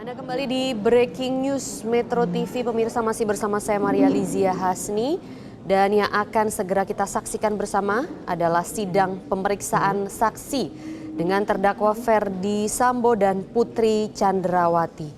Anda kembali di Breaking News Metro TV, pemirsa, masih bersama saya Maria Lizia Hasni. Dan yang akan segera kita saksikan bersama adalah sidang pemeriksaan saksi dengan terdakwa Ferdy Sambo dan Putri Chandrawati.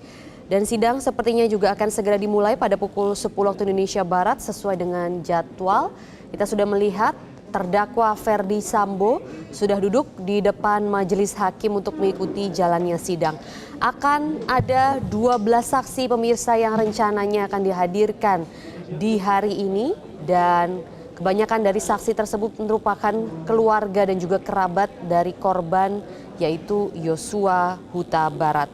Dan sidang sepertinya juga akan segera dimulai pada pukul 10 waktu Indonesia Barat sesuai dengan jadwal. Kita sudah melihat terdakwa Ferdy Sambo sudah duduk di depan majelis hakim untuk mengikuti jalannya sidang. Akan ada 12 saksi pemirsa yang rencananya akan dihadirkan di hari ini, dan kebanyakan dari saksi tersebut merupakan keluarga dan juga kerabat dari korban, yaitu Yosua Huta Barat.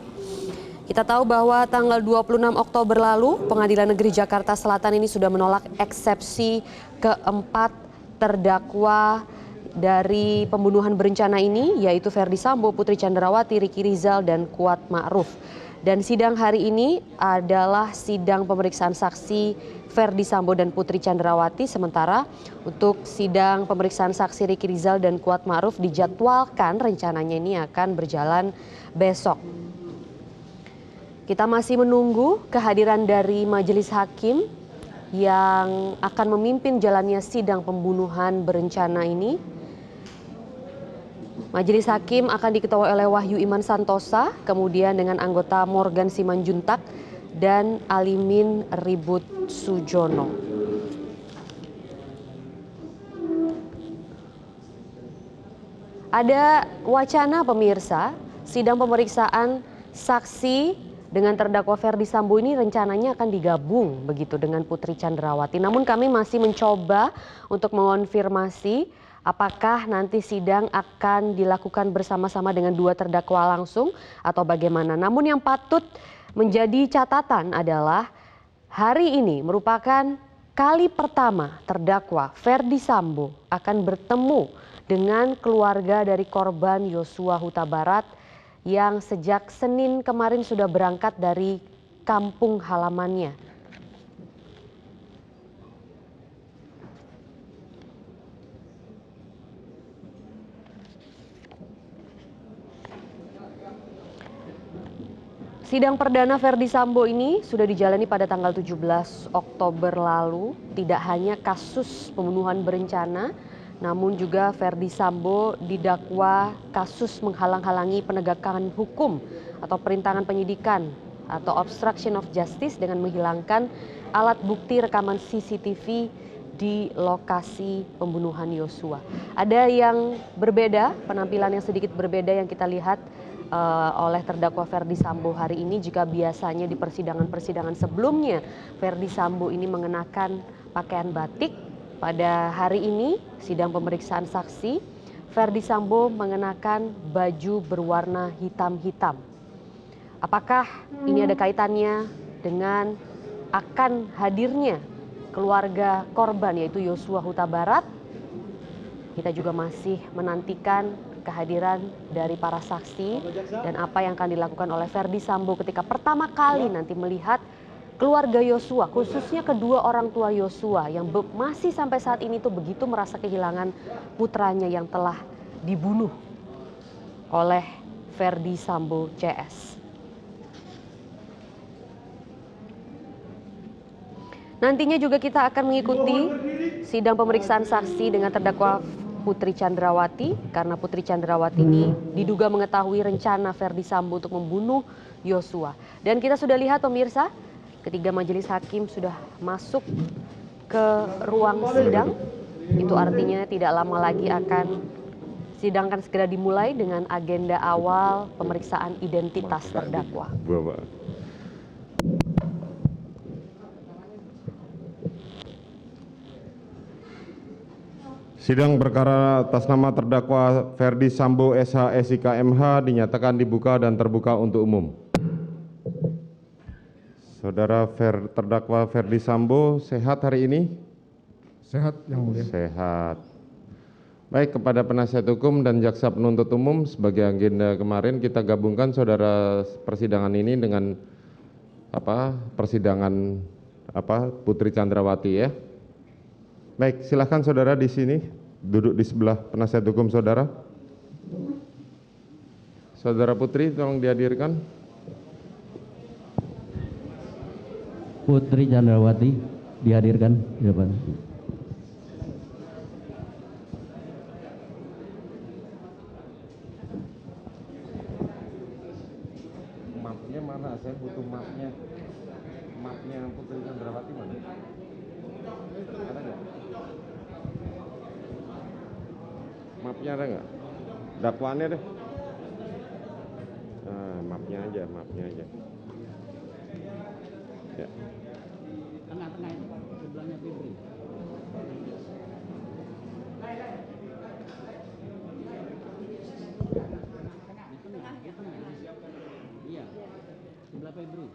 Kita tahu bahwa tanggal 26 Oktober lalu Pengadilan Negeri Jakarta Selatan ini sudah menolak eksepsi keempat terdakwa dari pembunuhan berencana ini, yaitu Ferdy Sambo, Putri Chandrawati, Ricky Rizal, dan Kuat Ma'ruf. Dan sidang hari ini adalah sidang pemeriksaan saksi Ferdy Sambo dan Putri Chandrawati, sementara untuk sidang pemeriksaan saksi Ricky Rizal dan Kuat Ma'ruf dijadwalkan rencananya ini akan berjalan besok. Kita masih menunggu kehadiran dari majelis hakim yang akan memimpin jalannya sidang pembunuhan berencana ini. Majelis hakim akan diketuai oleh Wahyu Iman Santosa, kemudian dengan anggota Morgan Simanjuntak dan Alimin Ribut Sujono. Ada wacana, pemirsa, sidang pemeriksaan saksi dengan terdakwa Ferdy Sambo ini rencananya akan digabung begitu dengan Putri Chandrawati. Namun kami masih mencoba untuk mengonfirmasi apakah nanti sidang akan dilakukan bersama-sama dengan dua terdakwa langsung atau bagaimana. Namun yang patut menjadi catatan adalah hari ini merupakan kali pertama terdakwa Ferdy Sambo akan bertemu dengan keluarga dari korban Yosua Huta Barat yang sejak Senin kemarin sudah berangkat dari kampung halamannya. Sidang perdana Ferdy Sambo ini sudah dijalani pada tanggal 17 Oktober lalu. Tidak hanya kasus pembunuhan berencana, namun juga Ferdy Sambo didakwa kasus menghalang-halangi penegakan hukum atau perintangan penyidikan atau obstruction of justice dengan menghilangkan alat bukti rekaman CCTV di lokasi pembunuhan Yosua. Ada yang berbeda, penampilan yang sedikit berbeda yang kita lihat oleh terdakwa Ferdy Sambo hari ini. Jika biasanya di persidangan-persidangan sebelumnya Ferdy Sambo ini mengenakan pakaian batik, pada hari ini sidang pemeriksaan saksi Ferdy Sambo mengenakan baju berwarna hitam-hitam. Apakah ini ada kaitannya dengan akan hadirnya keluarga korban, yaitu Yosua Huta Barat? Kita juga masih menantikan kehadiran dari para saksi dan apa yang akan dilakukan oleh Ferdy Sambo ketika pertama kali nanti melihat keluarga Yosua, khususnya kedua orang tua Yosua yang masih sampai saat ini tuh begitu merasa kehilangan putranya yang telah dibunuh oleh Ferdy Sambo CS. Nantinya juga kita akan mengikuti sidang pemeriksaan saksi dengan terdakwa Putri Chandrawati, karena Putri Chandrawati ini diduga mengetahui rencana Ferdy Sambo untuk membunuh Yosua. Dan kita sudah lihat, pemirsa, ketiga majelis hakim sudah masuk ke ruang sidang. Itu artinya tidak lama lagi sidang akan segera dimulai dengan agenda awal pemeriksaan identitas terdakwa. Sidang perkara atas nama terdakwa Ferdy Sambo SH SIK MH dinyatakan dibuka dan terbuka untuk umum. Saudara terdakwa Ferdy Sambo sehat hari ini? Sehat, Yang Mulia. Sehat. Baik, kepada penasihat hukum dan jaksa penuntut umum, sebagai agenda kemarin kita gabungkan saudara persidangan ini dengan persidangan Putri Chandrawati ya. Baik, silakan saudara di sini, duduk di sebelah penasihat hukum saudara. Saudara Putri, tolong dihadirkan. Putri Chandrawati dihadirkan di depan. Mapnya mana? Saya butuh mapnya. Mapnya Putri Chandrawati mana? Ada nggak? Mapnya ada nggak? Dakwaannya deh. Nah, mapnya aja. Ya. Tengah-tengah itu sebelahnya Febri. Iya, sebelah Febri.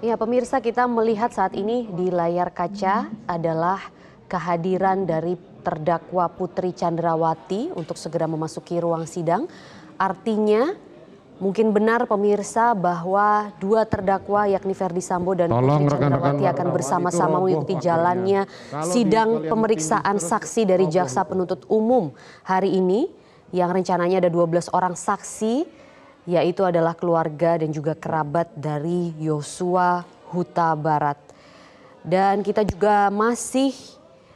Ya, pemirsa, kita melihat saat ini di layar kaca adalah kehadiran dari terdakwa Putri Chandrawati untuk segera memasuki ruang sidang. Artinya mungkin benar pemirsa bahwa dua terdakwa yakni Ferdi Sambo dan Putri Chandrawati akan bersama-sama mengikuti jalannya sidang pemeriksaan saksi dari jaksa penuntut umum hari ini yang rencananya ada 12 orang saksi, yaitu adalah keluarga dan juga kerabat dari Yosua Huta Barat. Dan kita juga masih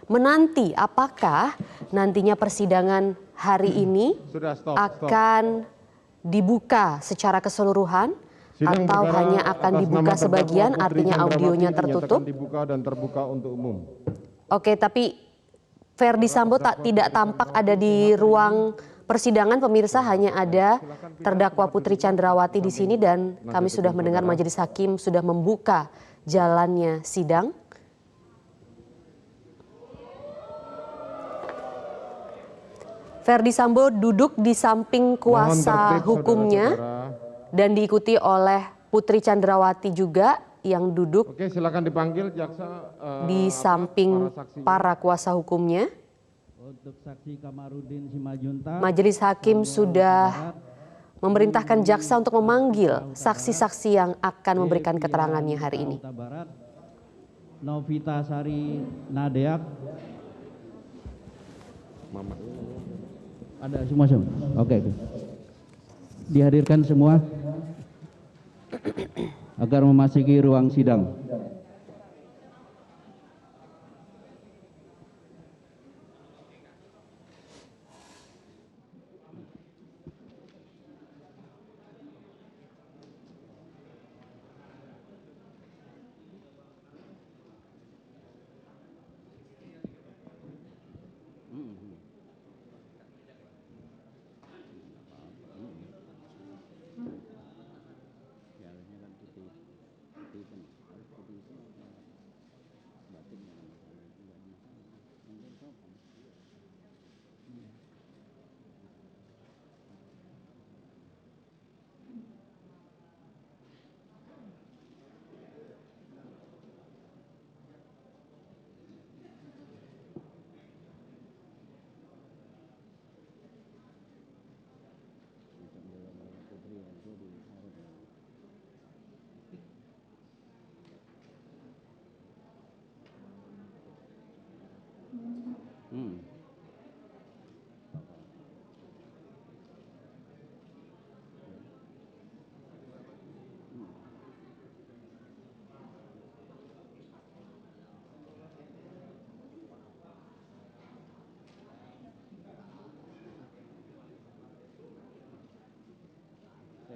menanti apakah nantinya persidangan hari ini akan dibuka secara keseluruhan atau hanya akan dibuka sebagian, artinya audionya tertutup. Dibuka dan terbuka untuk umum. Oke, tapi Ferdi Sambo tidak tampak ada di ruang persidangan, pemirsa, hanya ada terdakwa Putri Chandrawati di sini dan kami sudah mendengar majelis hakim sudah membuka jalannya sidang. Ferdi Sambo duduk di samping kuasa hukumnya dan diikuti oleh Putri Chandrawati juga yang duduk. Oke, silakan dipanggil jaksa di samping para kuasa hukumnya. Untuk saksi Kamarudin Simajuntak, majelis hakim sudah memerintahkan jaksa untuk memanggil saksi-saksi yang akan memberikan keterangannya hari ini. Novita Sari Nadeak. Ada semua. Oke. Dihadirkan semua agar memasuki ruang sidang.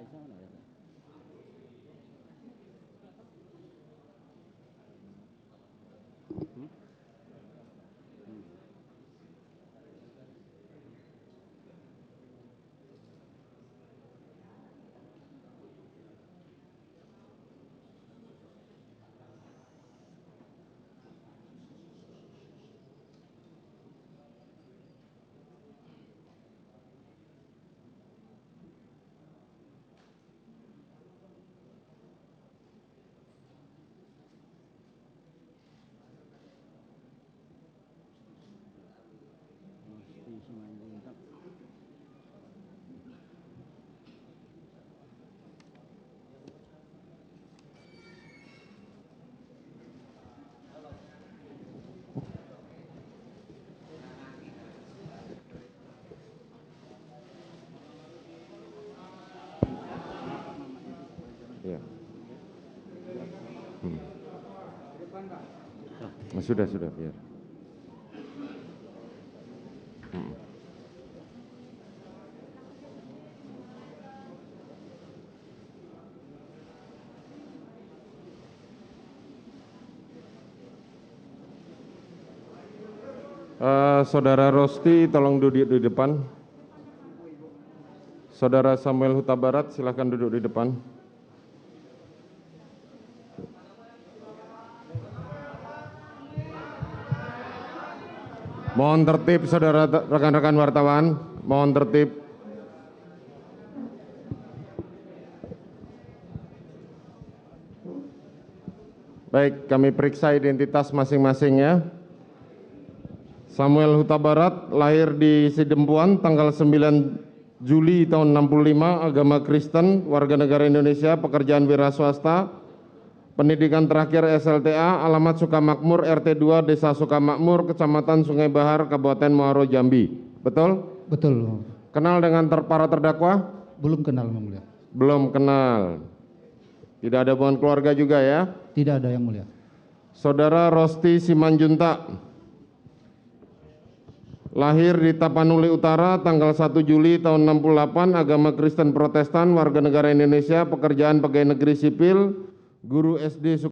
Ya. Sudah biar. Saudara Rosti, tolong duduk di depan. Saudara Samuel Huta Barat, silakan duduk di depan. Mohon tertib, saudara rekan-rekan wartawan. Mohon tertib. Baik, kami periksa identitas masing-masingnya. Samuel Huta Barat lahir di Sidempuan tanggal 9 Juli tahun 65, agama Kristen, warga negara Indonesia, pekerjaan wira swasta, pendidikan terakhir SLTA, alamat Sukamakmur, RT 2, Desa Sukamakmur, Kecamatan Sungai Bahar, Kabupaten Muaro Jambi. Betul? Betul. Kenal dengan para terdakwa? Belum kenal Yang Mulia. Belum kenal. Tidak ada hubungan keluarga juga ya? Tidak ada Yang Mulia. Saudara Rosti Simanjuntak, lahir di Tapanuli Utara tanggal 1 Juli tahun 68, agama Kristen Protestan, warga negara Indonesia, pekerjaan pegawai negeri sipil, guru SD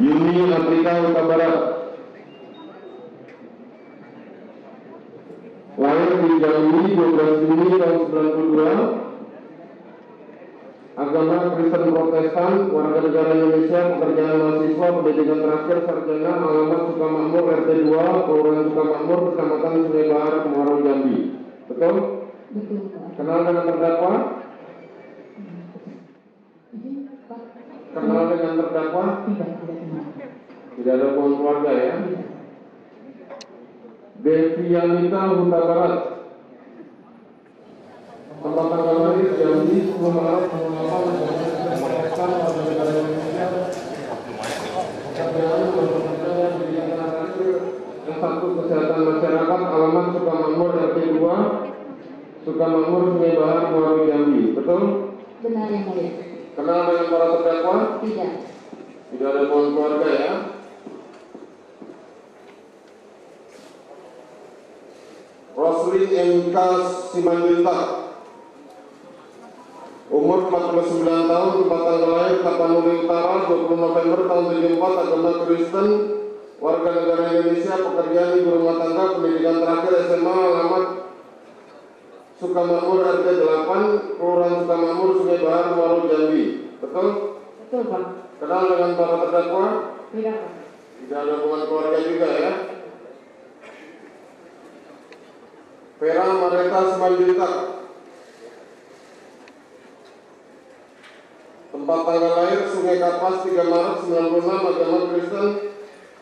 Yuni Afrika Huta Barat, lahir di Jambi 12 Juni tahun 92, agama Kristen Protestan, warga negara Indonesia, pekerjaan mahasiswa, pendidikan terakhir sarjana, alamat Sukamakmur, RT 2, Kelurahan Sukamakmur, Kecamatan Sungai Bahar, Muaro Jambi. Betul? Betul, Pak. Kenal dengan terdakwa? Kenal dengan terdakwa? Tidak kenal. Tidak ada hubungan keluarga ya? Devianita Huta Barat, tempat tanggal lahir Jambi 10 Maret 2008, warga negara Indonesia, pekerjaan pendidikan terakhir S1 Kesehatan Masyarakat, alamat Sukamakmur, RT 2, Sukamakmur, Sungai Bahar, Muaro Jambi. Betul? Benar Yang Mulia. Kenal dengan para terdakwa? Tidak. Tidak ada hubungan keluarga ya? Roslin MK Simanjuntak, umur 49 tahun, tempat tanggal lahir Tapanuli Utara 20 November tahun 74, agama Kristen, warga negara Indonesia, pekerjaan ibu rumah tangga, pendidikan terakhir SMA, alamat Sukamakmur, RT 8, Kelurahan Sukamakmur, Sungai Bahar, Muaro Jambi. Betul? Betul, Pak. Kenal dengan para terdakwa? Tidak, Pak. Tidak ada hubungan keluarga juga ya? Vera Mareta Simanjuntak, tempat tanggal lahir Sungai Kapas 3 Maret 96, agama Kristen,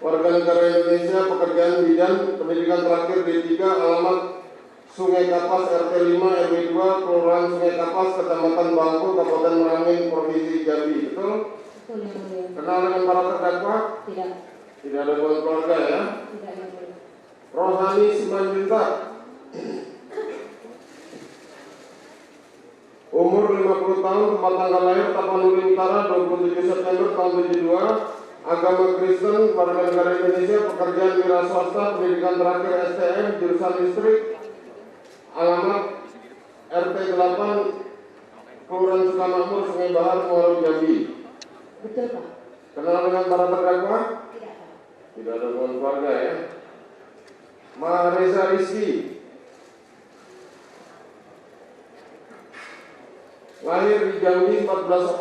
warga negara Indonesia, pekerjaan bidan, pendidikan terakhir D3, alamat Sungai Kapas, RT 5, RW 2, Kelurahan Sungai Kapas, Kecamatan Bangku, Kabupaten Merangin, Provinsi Jambi. Betul? Betul Yang Mulia. Kenal dengan para terdakwa? Tidak. Tidak ada hubungan keluarga ya. Tidak yang mulia. Rohani Simanjuntak, umur 50 tahun, tempat tanggal lahir Tapanuli Utara 27 September tahun 72, agama Kristen, warga negara Indonesia, pekerjaan wira swasta, pendidikan terakhir STM, jurusan listrik, alamat RT 8, Kelurahan Sukamakmur, Sungai Bahar, Muaro, Jambi. Betul Pak. Kenal dengan para terdakwa? Tidak Pak. Tidak ada hubungan keluarga ya. Mahareza Rizky, lahir di Jambi 14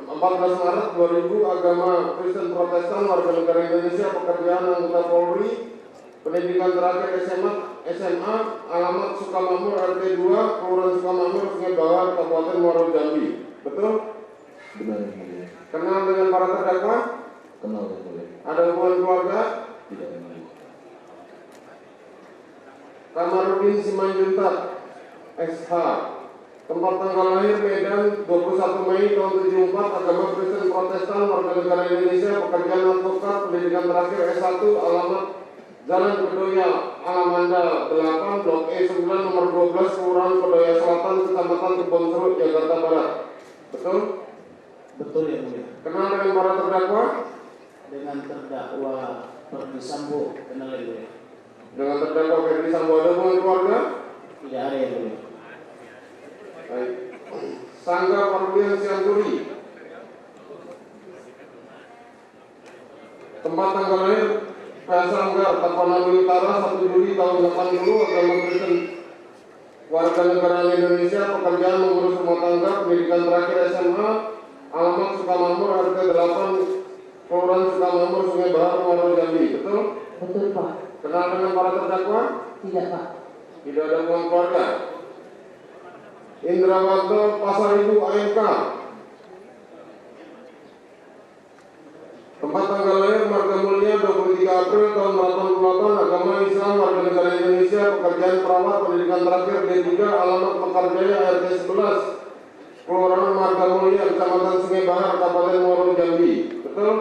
Maret 2000, agama Kristen Protestan, warga negara Indonesia, pekerjaan anggota Polri, pendidikan terakhir SMA, alamat Sukamakmur RT 2, Kelurahan Sukamakmur, Sungai Bahar, Kabupaten Muaro, Jambi. Betul? Benar yang mulia. Kenal dengan para terdakwa? Kenal yang mulia. Ada hubungan keluarga? Tidak yang mulia. Kamarudin Simanjuntak, SH, tempat tanggal lahir Medan 21 Mei tahun 74, agama Kristen Protestan, warga negara Indonesia, pekerjaan advokat, pendidikan terakhir S1, alamat Jalan Kedoya, Alamanda 8, Blok E 9, nomor 12, Kelurahan Kedoya Selatan, Kecamatan Kebonserut, Jakarta Barat. Betul? Betul yang mulia. Kenal dengan para terdakwa? Dengan terdakwa Ferdi Sambo, kenal yang mulia. Dengan terdakwa Ferdi Sambo ada hubungan keluarga? Tidak ada yang mulia. Baik. Sangga Parlian Sianturi, tempat tanggal lahir Sangga Tapanuli Utara 1 Juli tahun 80, agama Kristen, warga negara Indonesia, pekerjaan mengurus rumah tangga, pendidikan terakhir SMA, alamat Sukamakmur RT 8, Kelurahan Sukamakmur, Sungai Bahar, Muaro, Jambi. Betul? Betul Pak. Kenal dengan para terdakwa? Tidak Pak. Tidak ada hubungan keluarga. Indrawanto Pasaribu AMK, tempat tanggal lahir Marga Mulia 23 April tahun 88, agama Islam, warga negara Indonesia, pekerjaan perawat, pendidikan terakhir D3, alamat Mekarjaya RT 11, Kelurahan Marga Mulia, Kecamatan Sungai Bahar, Kabupaten Muaro, Jambi. Betul?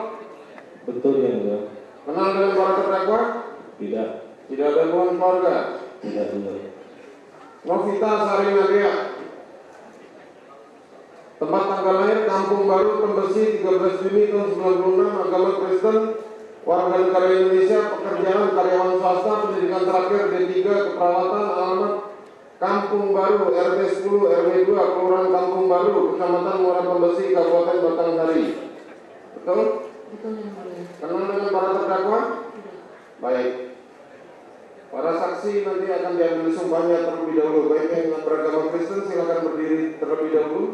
Betul yang mulia. Kenal dengan para terdakwa? Tidak. Tidak ada hubungan keluarga. Tidak yang mulia. Novita Sari Nadia, tempat tanggal lahir Kampung Baru, Tembesi 13 Juni tahun 96, agama Kristen, warga negara Indonesia, pekerjaan karyawan swasta, pendidikan terakhir D3, keperawatan, alamat Kampung Baru RT 10 RW 2, Kelurahan Kampung Baru, Kecamatan Muara Tembesi, Kabupaten Batanghari. Betul? Betul yang mulia. Kenal dengan para terdakwa? Baik. Para saksi nanti akan diambil sumpahnya terlebih dahulu. Baik yang beragama Kristen silakan berdiri terlebih dahulu.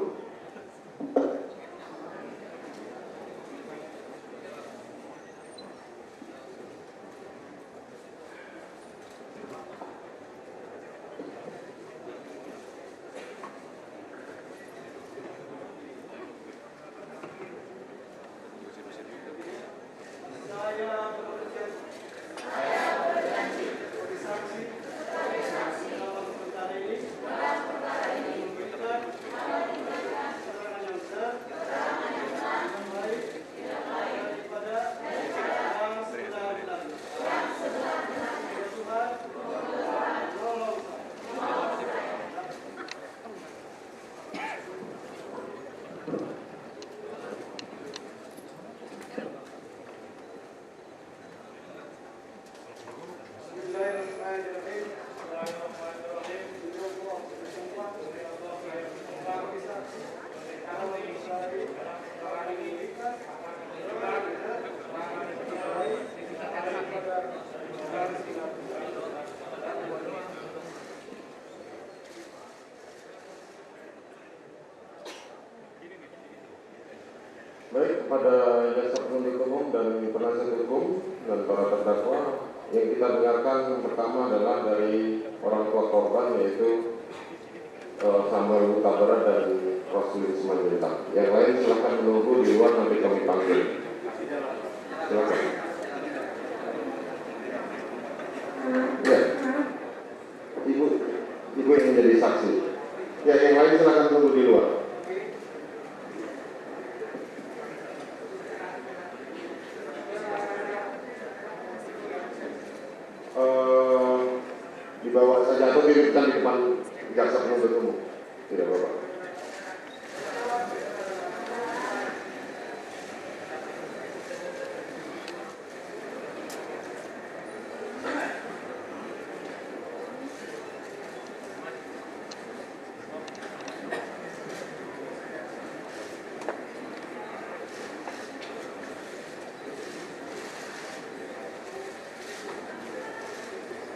Baik, kepada jaksa penuntut umum dan penasihat hukum dan para terdakwa, yang kita dengarkan pertama adalah dari orang tua korban, yaitu Samuel Huta Barat dan Roslin Simanjuntak. Yang lain silakan menunggu di luar, nanti kami panggil. Silakan. Ya, ibu yang menjadi saksi. Ya, yang lain silakan menunggu di luar.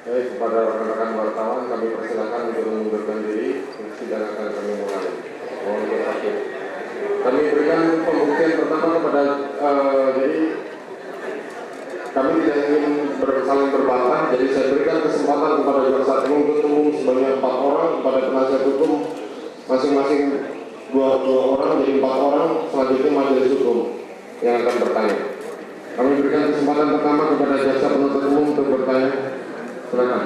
Baik, kepada rekan-rekan wartawan kami persilakan untuk mengundurkan diri. Sidang akan kami mulai. Mohon berhati. Kami berikan pembuktian pertama kepada jadi kami tidak ingin saling berbantah. Jadi saya berikan kesempatan kepada jaksa penuntut umum sebanyak 4 orang, kepada penasihat hukum masing-masing 2 orang, jadi 4 orang. Selanjutnya majelis hukum yang akan bertanya. Kami berikan kesempatan pertama kepada jaksa penuntut umum untuk bertanya. Silakan.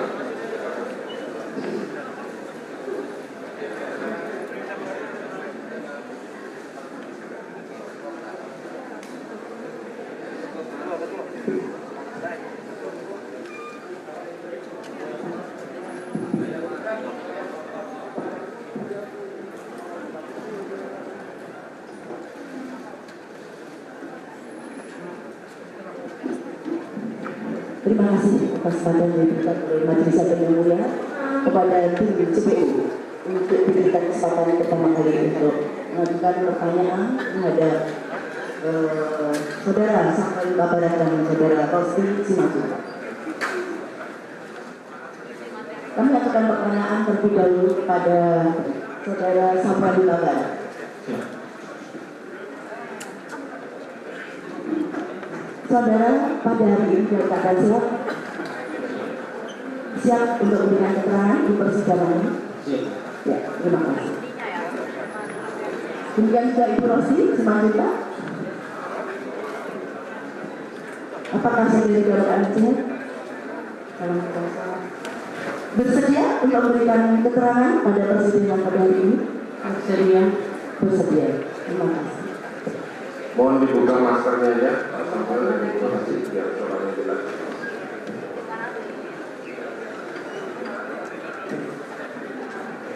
Terima kasih atas kesempatan yang diberikan oleh Majelis Hakim yang Mulia kepada tim CPU untuk diberikan kesempatan pertama kali untuk mengajukan pertanyaan terhadap saudara Samuel Huta Barat dan saudara Rosti Simanjuntak. Kami akan pertanyaan terlebih dahulu kepada saudara Samuel Huta Barat. Saudara pada hari ini dalam keadaan siap untuk memberikan keterangan di persidangan ini? Ya, terima kasih. Demikian juga Ibu Rosti Simanjuntak. Apakah saudara dalam keadaan sehat? Dalam keadaan sehat. Bersedia untuk memberikan keterangan pada persidangan pada hari ini? Bersedia. Bersedia. Terima kasih. Mohon dibuka maskernya ya, Pak Samuel, dan terima kasih biar suaranya jelas.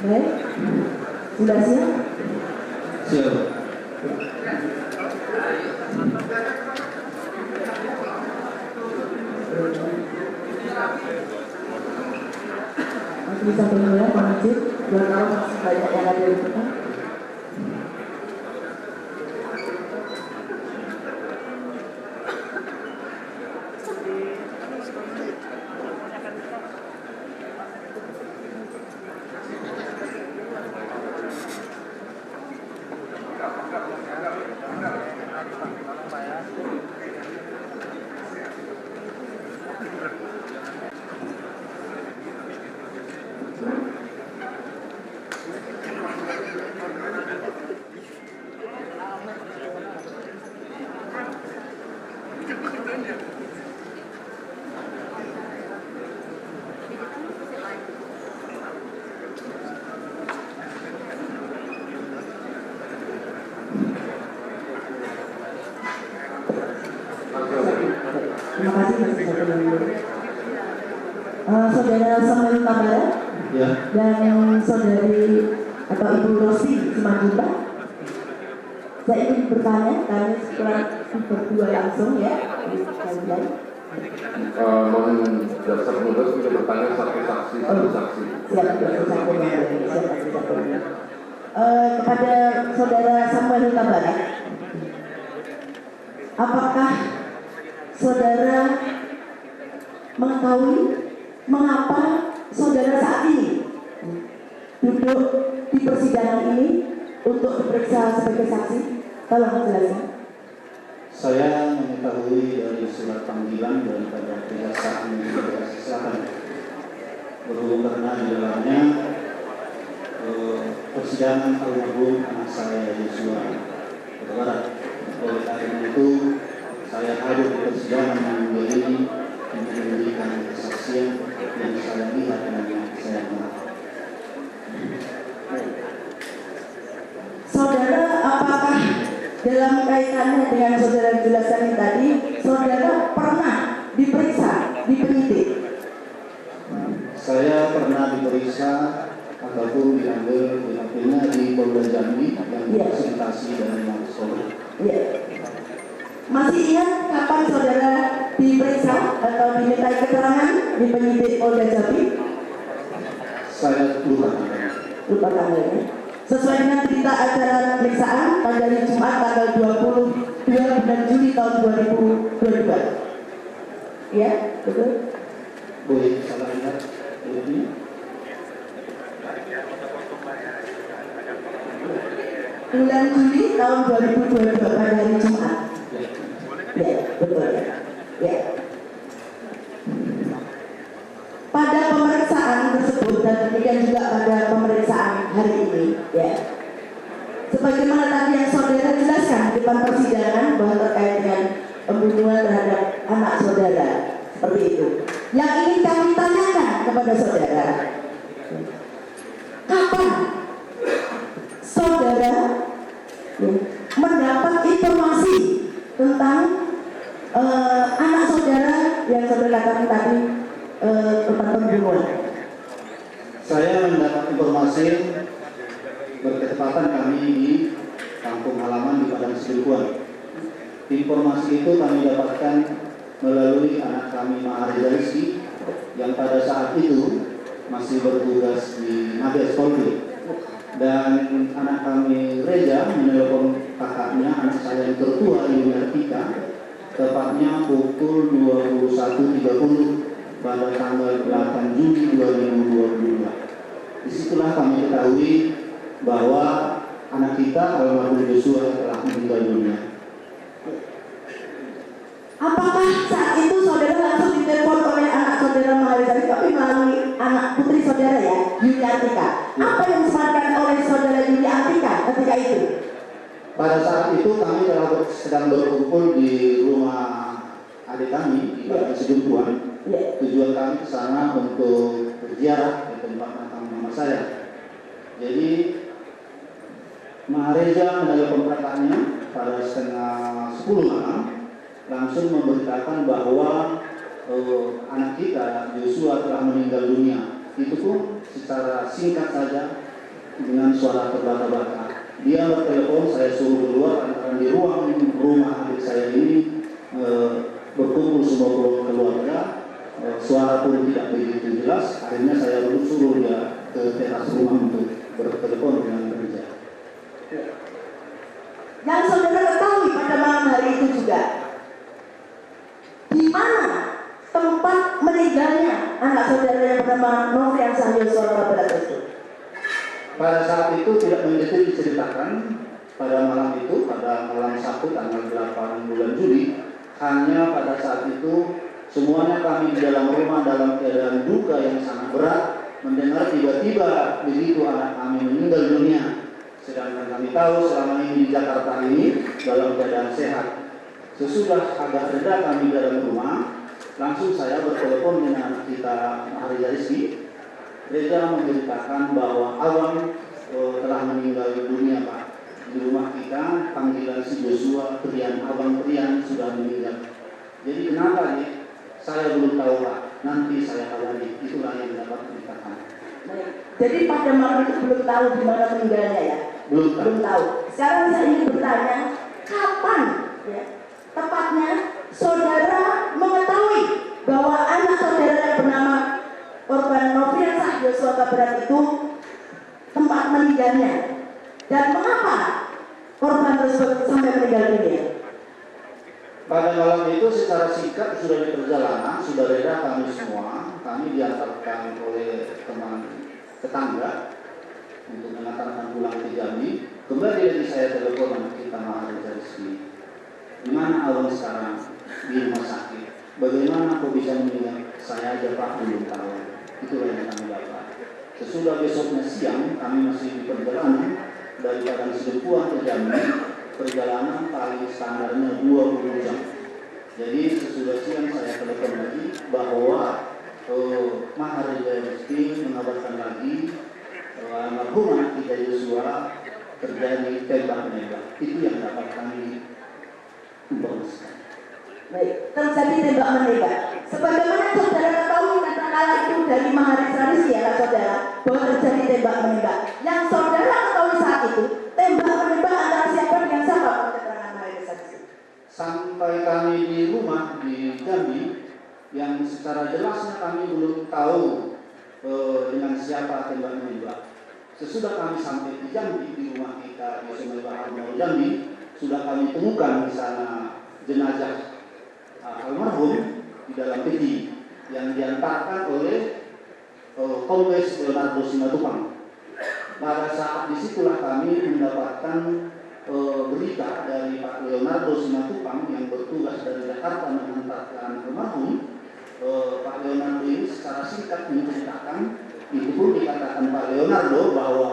Baik, sudah siap? Siap. Masih bisa penilai, Pak Majid, biar tahu masih banyak yang ada di kita. Terima kasih Mas saudara Samuel Huta Barat Ya. dan saudari atau Ibu Rosti Simanjuntak. Saya ingin bertanya, kami setelah berdua langsung ya, kalian. Mohon jaksa penuntut untuk bertanya satu saksi. Siap, kepada saudara Samuel Huta Barat, apakah saudara mengetahui mengapa saudara saat ini duduk di persidangan ini untuk diperiksa sebagai saksi? Tolong jelaskan. Saya mengetahui dari surat panggilan daripada Kejaksaan Negeri Bekasi Selatan berhubung karena di dalamnya persidangan almarhum anak saya Yosua Huta Barat. Oleh karena itu saya hadir di persidangan menjadi memberikan kesaksian yang saya lihat dan yang saya dengar. Saudara, apakah dalam kaitannya dengan saudara jelaskan tadi, saudara pernah diperiksa di penyidik? Saya pernah diperiksa ataupun diambil BAP-nya di Polda Jambi yang difasilitasi dari Mabes Polri. Iya. Masih ingat kapan saudara diperiksa atau dimintai keterangan di penyidik Polda Jambi? Saya lupa. Lupa tanggalnya. Sesuai dengan berita acara pemeriksaan pada hari Jumat tanggal 22 bulan Juli tahun 2022. Ya, betul? Boleh salah ingat Ini 9 Juli tahun 2022 pada hari Jumat. Ya, betul ya. Ya. Pada pemeriksaan tersebut dan demikian juga pada pemeriksaan hari ini, ya. Sebagaimana tadi yang saudara jelaskan di depan persidangan bahwa terkait dengan pembunuhan terhadap anak saudara seperti itu. Yang ingin kami tanyakan kepada saudara, kapan saudara mendapat informasi tentang anak saudara yang saudara katakan tadi tentang pembunuhan? saya mendapat informasi berketepatan kami di kampung halaman di Padang Sidempuan. Informasi itu kami dapatkan melalui anak kami Maharija Rizky yang pada saat itu masih bertugas di Mabes Polri, dan anak kami Reza menelpon kakaknya, anak saya yang tertua Yuni Artika, tepatnya pukul 21.30 pada tanggal 8 Juli 2022. Disitulah kami ketahui bahwa anak kita almarhum Joshua telah meninggal dunia. Apakah saat itu saudara langsung ditelepon oleh anak saudara Maharija, tapi melalui anak putri saudara ya, Yuni Artika? Apa yang disampaikan oleh saudara Yuni Artika ketika itu? Pada saat itu kami telah sedang berkumpul di rumah adik kami di Padang Sidempuan. Tujuan kami ke sana untuk berziarah di tempat makam mama saya. Jadi Maharija menelpon kakaknya pada setengah 10 malam, langsung memberitakan bahwa anak kita Joshua telah meninggal dunia. Itu pun secara singkat saja dengan suara terbata-bata. Dia bertelepon, saya suruh keluar, karena di ruang rumah adik saya ini berkumpul semua keluarga. Suara pun tidak begitu jelas. Akhirnya saya suruh dia ke teras rumah untuk bertelepon dengan Reza. Yang saudara ketahui pada malam hari itu juga, di mana tempat meninggalnya anak saudara yang bernama Nofriansah Yosua pada itu? Pada saat itu tidak mendetail diceritakan pada malam itu, pada malam Sabtu tanggal 8 bulan Juli. Hanya pada saat itu semuanya kami di dalam rumah dalam keadaan duka yang sangat berat, mendengar tiba-tiba begitu anak kami meninggal dunia. Sedangkan kami tahu selama ini di Jakarta ini dalam keadaan sehat. Sesudah agak reda kami dalam rumah, langsung saya bertelepon dengan anak kita Maharija Rizky. Reza memberitakan bahwa Abang telah meninggal dunia, Pak. Di rumah kita panggilan si Joshua Prian, Abang Prian sudah meninggal. Jadi kenapa nih? Saya belum tahu, Pak. Nanti saya kabari. Itulah yang dapat diberitakan. Jadi pada malam itu belum tahu di mana meninggalnya ya? Belum tahu. Belum tahu. Sekarang saya ingin bertanya, kapan ya, tepatnya saudara mengetahui bahwa anak saudara yang bernama korban Nofriansah Yosua Tabarat itu tempat meninggalnya, dan mengapa korban tersebut sampai meninggal dunia? Pada malam itu secara singkat sudah di perjalanan, sudah reda kami semua. Kami diantarkan oleh teman tetangga untuk mengantarkan pulang ke Jambi. Kembali lagi saya telepon anak kita Maharija Rizky. Di mana Abang sekarang? Di rumah sakit. Bagaimana kok bisa meninggal? Saya aja Pak belum tahu. Itulah yang kami dapat. Sesudah besoknya siang kami masih di perjalanan dari Padang Sidempuan ke Jambi. Perjalanan paling standarnya 20 jam. Jadi sesudah siang saya telepon lagi bahwa Maharija Rizky mengabarkan lagi almarhum kita Joshua terjadi tembak-menembak. Itu yang dapat kami informasikan. Baik, terjadi tembak-menembak. Sebagaimana saudara ketahui kata-kata itu dari Maharija Rizky ya saudara, bahwa terjadi tembak-menembak. Yang saudara ketahui saat itu, tembak-menembak antara siapa dengan siapa? Keterangan Maharija Rizky. Sampai kami di rumah di Jambi, yang secara jelasnya kami belum tahu dengan siapa tembak-menembak. Sesudah kami sampai di Jambi, di rumah kita di Sungai Bahar Jambi, sudah kami temukan di sana jenazah almarhum di dalam peti yang diantarkan oleh Kombes Leonardo Simatupang. Pada saat disitulah kami mendapatkan berita dari Pak Leonardo Simatupang yang bertugas dari Jakarta mengantarkan almarhum. Pak Leonardo ini secara singkat menceritakan, itu pun dikatakan Pak Leonardo bahwa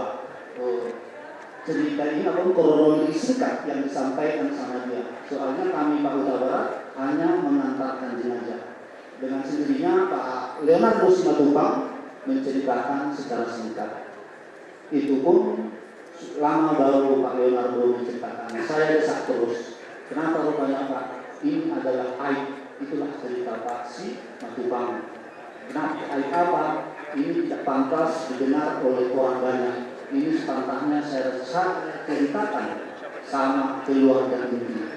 cerita ini apa kronologi singkat yang disampaikan sama dia. Soalnya kami Pak Huta Barat hanya mengantarkan jenazah. Dengan sendirinya Pak Leonardo Simatupang menceritakan secara singkat. Itu pun lama baru Pak Leonardo menceritakan. Saya desak terus. Kenapa rupanya Pak? Ini adalah aib. Itulah cerita Pak Simatupang. Kenapa aib apa? Ini tidak pantas didengar oleh orang banyak. Ini sepantasnya saya ceritakan sama keluarga ini.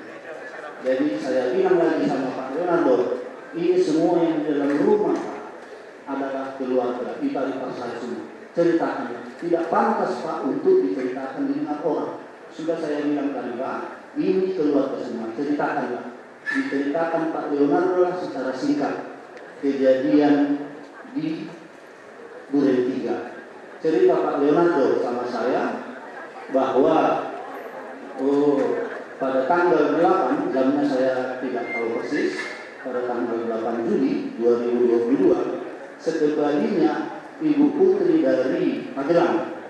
Jadi saya bilang lagi sama Pak Leonardo, ini semua yang di dalam rumah Pak adalah keluarga, ipar-ipar saya semua. Ceritakan, tidak pantas Pak untuk diceritakan di tengah orang. Sudah saya bilang tadi Pak, ini keluarga semua, ceritakanlah. Diceritakan Pak Leonardo lah secara singkat kejadian di Duren 3. Cerita Pak Leonardo sama saya bahwa pada tanggal 8, jamnya saya tidak tahu persis, pada tanggal 8 Juli 2022, sekembalinya Ibu Putri dari Magelang.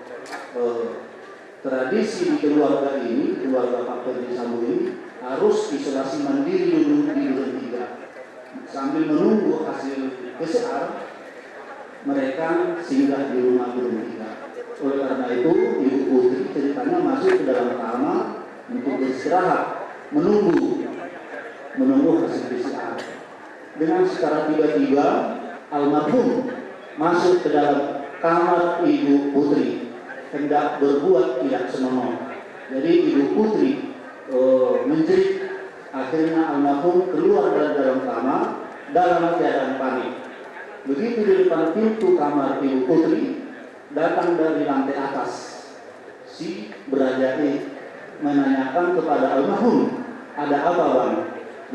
Tradisi di keluarga ini, keluarga Pak Ferdi Sambo ini, harus isolasi mandiri dulu di Duren 3. Sambil menunggu hasil PCR, mereka singgah di rumah Duren 3. Oleh karena itu, Ibu Putri ceritanya masuk ke dalam kamar untuk beristirahat, menunggu hasil PCR. Dengan secara tiba-tiba, almarhum masuk ke dalam kamar Ibu Putri, hendak berbuat tidak senonoh. Jadi Ibu Putri menjerit. Akhirnya almarhum keluar dari dalam kamar dalam keadaan panik. Begitu di depan pintu kamar Ibu Putri, datang dari lantai atas si Berajai menanyakan kepada almarhum, ada apa Bang?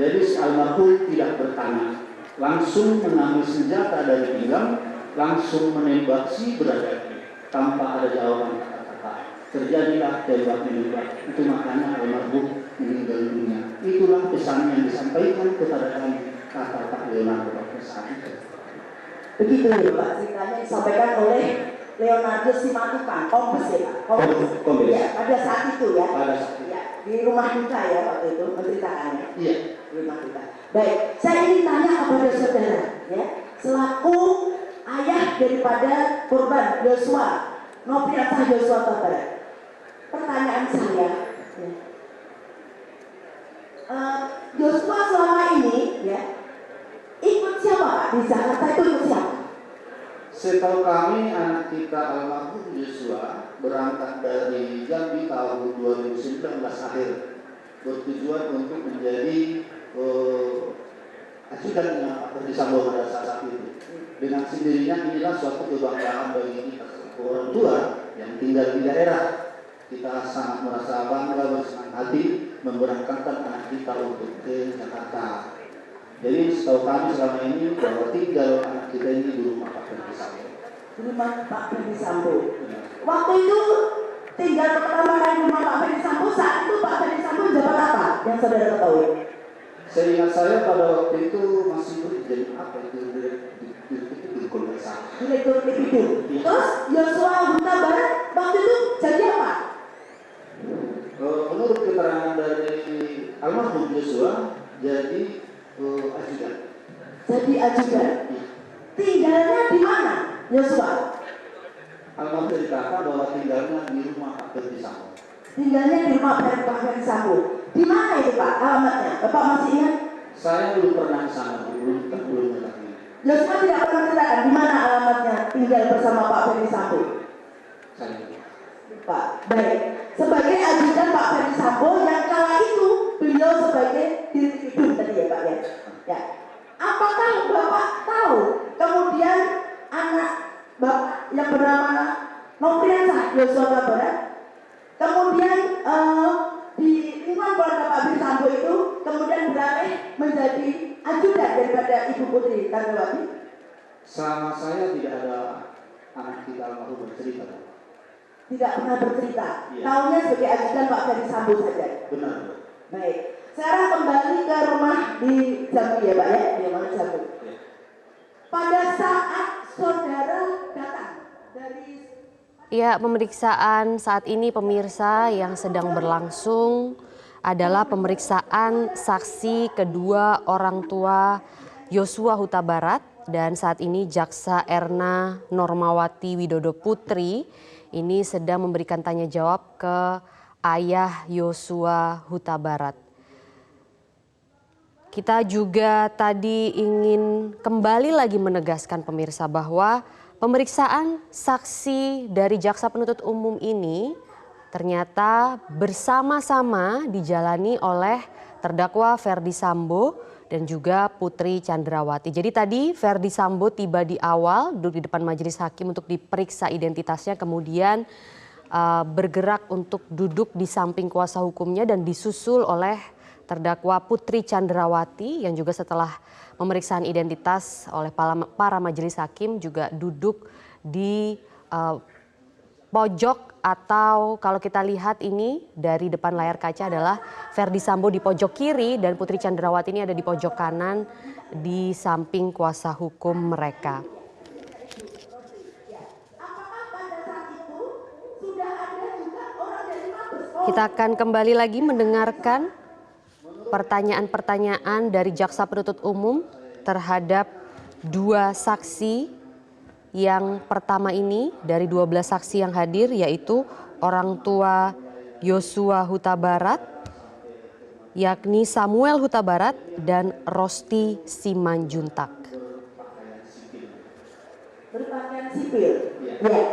Jadi si almarhum tidak bertanya, langsung mengambil senjata dari pinggang, langsung menembak si Berajai tanpa ada jawaban kata-kata. Terjadilah tembak-menembak. Itu makanya almarhum meninggal dunia. Itulah pesan yang disampaikan kepada kami, kata Pak Leonardo pada saat itu. Begitu ya Pak, ceritanya disampaikan oleh Leonardo Simatupang, Kombes ya Pak? Kombes. Ya, pada saat itu ya? Pada saat itu. Ya, di rumah duka ya waktu itu menceritakannya. Iya. Di rumah duka. Baik, saya ingin tanya kepada saudara ya, selaku ayah daripada korban Yosua, Nopriansah Yosua Huta Barat. Pertanyaan saya, ya. Yosua selama ini ya ikut siapa Pak di Jakarta, itu ikut siapa? Setahu kami anak kita almarhum Yosua berangkat dari Jambi tahun 2019 akhir, bertujuan untuk menjadi ajudannya Pak Ferdi Sambo pada saat itu. Dengan sendirinya inilah suatu kebanggaan bagi kita orang tua yang tinggal di daerah. Kita sangat merasa bangga bersenang hati memberangkatkan anak kita untuk ke Jakarta. Jadi setahu kami selama ini bahwa tinggal anak kita ini di rumah Pak Ferdi Sambo. Di rumah Pak Ferdi Sambo. Waktu itu tinggal pertama kali di rumah Pak Ferdi Sambo, saat itu Pak Ferdi Sambo jabat apa yang saudara ketahui? Seingat saya pada waktu itu masih berjalan apa itu direktur besar. Direktur Tipidum. Terus Yosua Huta Barat waktu itu jadi apa? Menurut keterangan dari almarhum Yosua jadi ajudan. Jadi ajudan. Tinggalnya di mana Yosua? Almarhum ceritakan bahwa tinggalnya di rumah Pak Ferdi Sambo. Tinggalnya di rumah Pak Ferdi Sambo. Di mana itu Pak alamatnya? Bapak masih ingat? Saya belum pernah ke sana, belum mengetahui. Yosua tidak pernah ceritakan di mana alamatnya tinggal bersama Pak Ferdi Sambo. Saya Pak, baik. Sebagai ajudan Pak Ferdi Sambo yang kala itu beliau sebagai Dirtipidum tadi ya Pak ya. Ya. Apakah Bapak tahu kemudian anak Bapak yang bernama Nopriansah Yosua Huta Barat kemudian di lingkungan keluarga Pak Ferdi Sambo itu kemudian beralih menjadi ajudan daripada Ibu Putri Candrawati? sama saya tidak ada anak kita almarhum bercerita, Bu. Tidak pernah bercerita. Iya. Tahunya sebagai ajudan Pak Ferdi Sambo saja. Benar, Bu. Baik. Sekarang kembali ke rumah di Jambi ya Pak ya, di mana Jambi. Ya. Pada saat saudara datang dari Ya, pemeriksaan saat ini pemirsa yang sedang berlangsung adalah pemeriksaan saksi kedua orang tua Yosua Huta Barat, dan saat ini Jaksa Erna Normawati Widodo Putri ini sedang memberikan tanya jawab ke ayah Yosua Huta Barat. Kita juga tadi ingin kembali lagi menegaskan pemirsa bahwa pemeriksaan saksi dari Jaksa Penuntut Umum ini ternyata bersama-sama dijalani oleh terdakwa Ferdi Sambo dan juga Putri Chandrawati. Jadi tadi Ferdi Sambo tiba di awal, duduk di depan majelis hakim untuk diperiksa identitasnya, kemudian bergerak untuk duduk di samping kuasa hukumnya dan disusul oleh terdakwa Putri Chandrawati yang juga setelah pemeriksaan identitas oleh para majelis hakim juga duduk di pojok, atau kalau kita lihat ini dari depan layar kaca adalah Ferdi Sambo di pojok kiri dan Putri Chandrawati ini ada di pojok kanan di samping kuasa hukum mereka. Kita akan kembali lagi mendengarkan pertanyaan-pertanyaan dari Jaksa Penuntut Umum terhadap dua saksi. Yang pertama ini dari 12 saksi yang hadir, yaitu orang tua Yosua Huta Barat, yakni Samuel Huta Barat dan Rosti Simanjuntak. berpakaian sipil. Ya.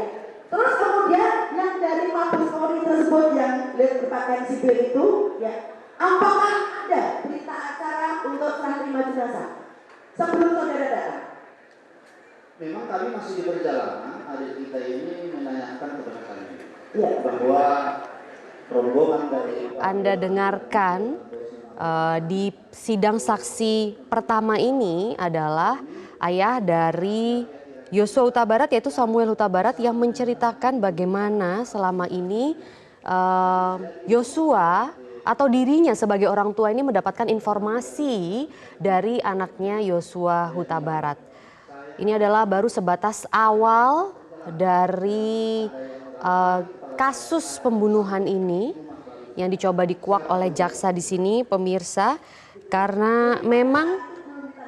Terus kemudian yang dari Mabes Polri tersebut yang berpakaian sipil itu, ya, apakah ada berita acara untuk serah terima jenazah sebelum saudara datang? Memang kami masih di perjalanan, adik kita ini menanyakan kepada kami Ya. bahwa rombongan dari Anda dengarkan di sidang saksi pertama ini adalah ayah dari Yosua Huta Barat, yaitu Samuel Huta Barat, yang menceritakan bagaimana selama ini Yosua atau dirinya sebagai orang tua ini mendapatkan informasi dari anaknya Yosua Huta Barat. Ini adalah baru sebatas awal dari kasus pembunuhan ini yang dicoba dikuak oleh jaksa di sini, pemirsa, karena memang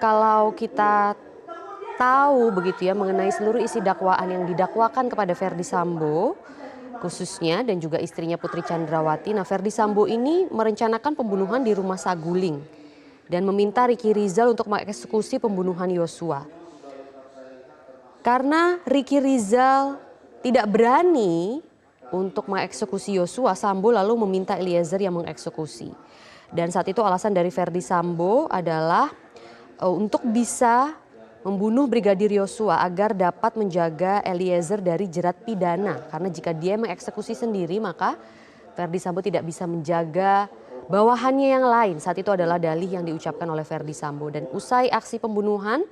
kalau kita tahu begitu ya mengenai seluruh isi dakwaan yang didakwakan kepada Ferdi Sambo khususnya dan juga istrinya Putri Chandrawati. Nah, Ferdi Sambo ini merencanakan pembunuhan di rumah Saguling dan meminta Ricky Rizal untuk mengeksekusi pembunuhan Yosua. Karena Ricky Rizal tidak berani untuk mengeksekusi Yosua, Sambo lalu meminta Eliezer yang mengeksekusi. Dan saat itu alasan dari Ferdi Sambo adalah untuk bisa membunuh Brigadir Yosua agar dapat menjaga Eliezer dari jerat pidana. Karena jika dia mengeksekusi sendiri maka Ferdi Sambo tidak bisa menjaga bawahannya yang lain. Saat itu adalah dalih yang diucapkan oleh Ferdi Sambo. Dan usai aksi pembunuhan,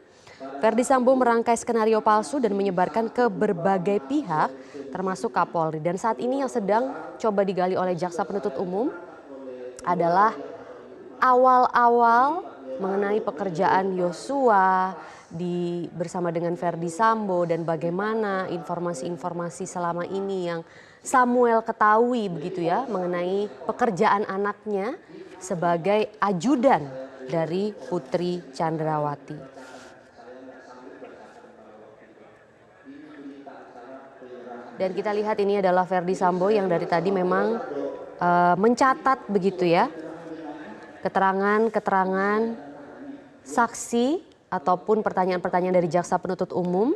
Ferdi Sambo merangkai skenario palsu dan menyebarkan ke berbagai pihak termasuk Kapolri. Dan saat ini yang sedang coba digali oleh Jaksa Penuntut Umum adalah awal-awal mengenai pekerjaan Yosua bersama dengan Ferdi Sambo dan bagaimana informasi-informasi selama ini yang Samuel ketahui begitu ya mengenai pekerjaan anaknya sebagai ajudan dari Putri Chandrawati. Dan kita lihat ini adalah Ferdi Sambo yang dari tadi memang mencatat begitu ya keterangan-keterangan saksi ataupun pertanyaan-pertanyaan dari Jaksa Penuntut Umum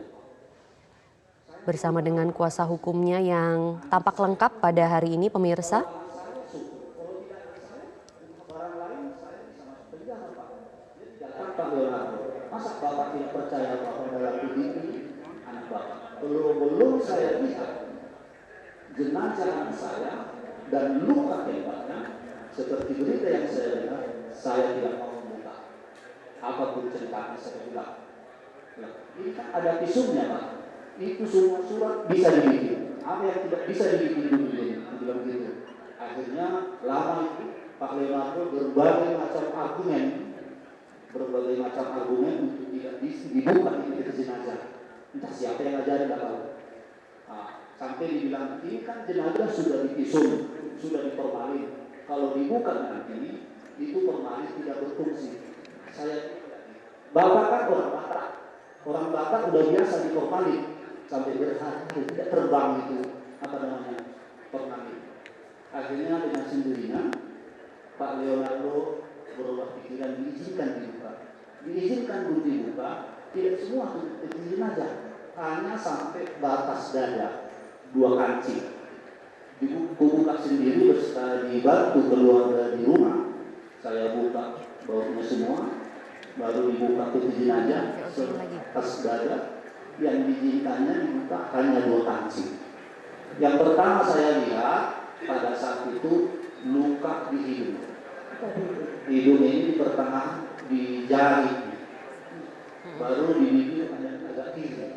bersama dengan kuasa hukumnya yang tampak lengkap pada hari ini, pemirsa. Masa Bapak tidak percaya bahwa dalam ini anak Bapak? Belum saya lihat jenazah anak saya dan luka tembaknya seperti berita yang saya dengar, saya tidak mau membuka apapun ceritanya. Saya bilang, ini kan ada visumnya Pak. itu semua surat bisa dibikin. Apa yang tidak bisa dibikin dulu ini, bilang gitu. Akhirnya lama itu Pak Leonardo berbagai macam argumen untuk tidak dibuka identitas jenazah. Entah siapa yang ngajarin, nggak tahu. Nah, sampai dibilang ini kan jenazah sudah divisum, sudah diformalin. Kalau dibuka nanti itu formalin tidak berfungsi. Bapak kan orang Batak udah biasa diformalin sampai berhari-hari tidak terbang itu formalin. Akhirnya dengan sendirinya Pak Leonardo berubah pikiran, diizinkan untuk dibuka, tidak semua izin aja, hanya sampai batas dada 2 kancing. Dibuka sendiri dibantu keluarga di rumah. Saya buka baunya semua, baru dibuka peti jenazah atas dada. Yang diizinkannya dibuka hanya 2 kancing. Yang pertama saya lihat pada saat itu luka di hidung. Hidung ini di pertengahan di jari, baru di bibir agak kiri.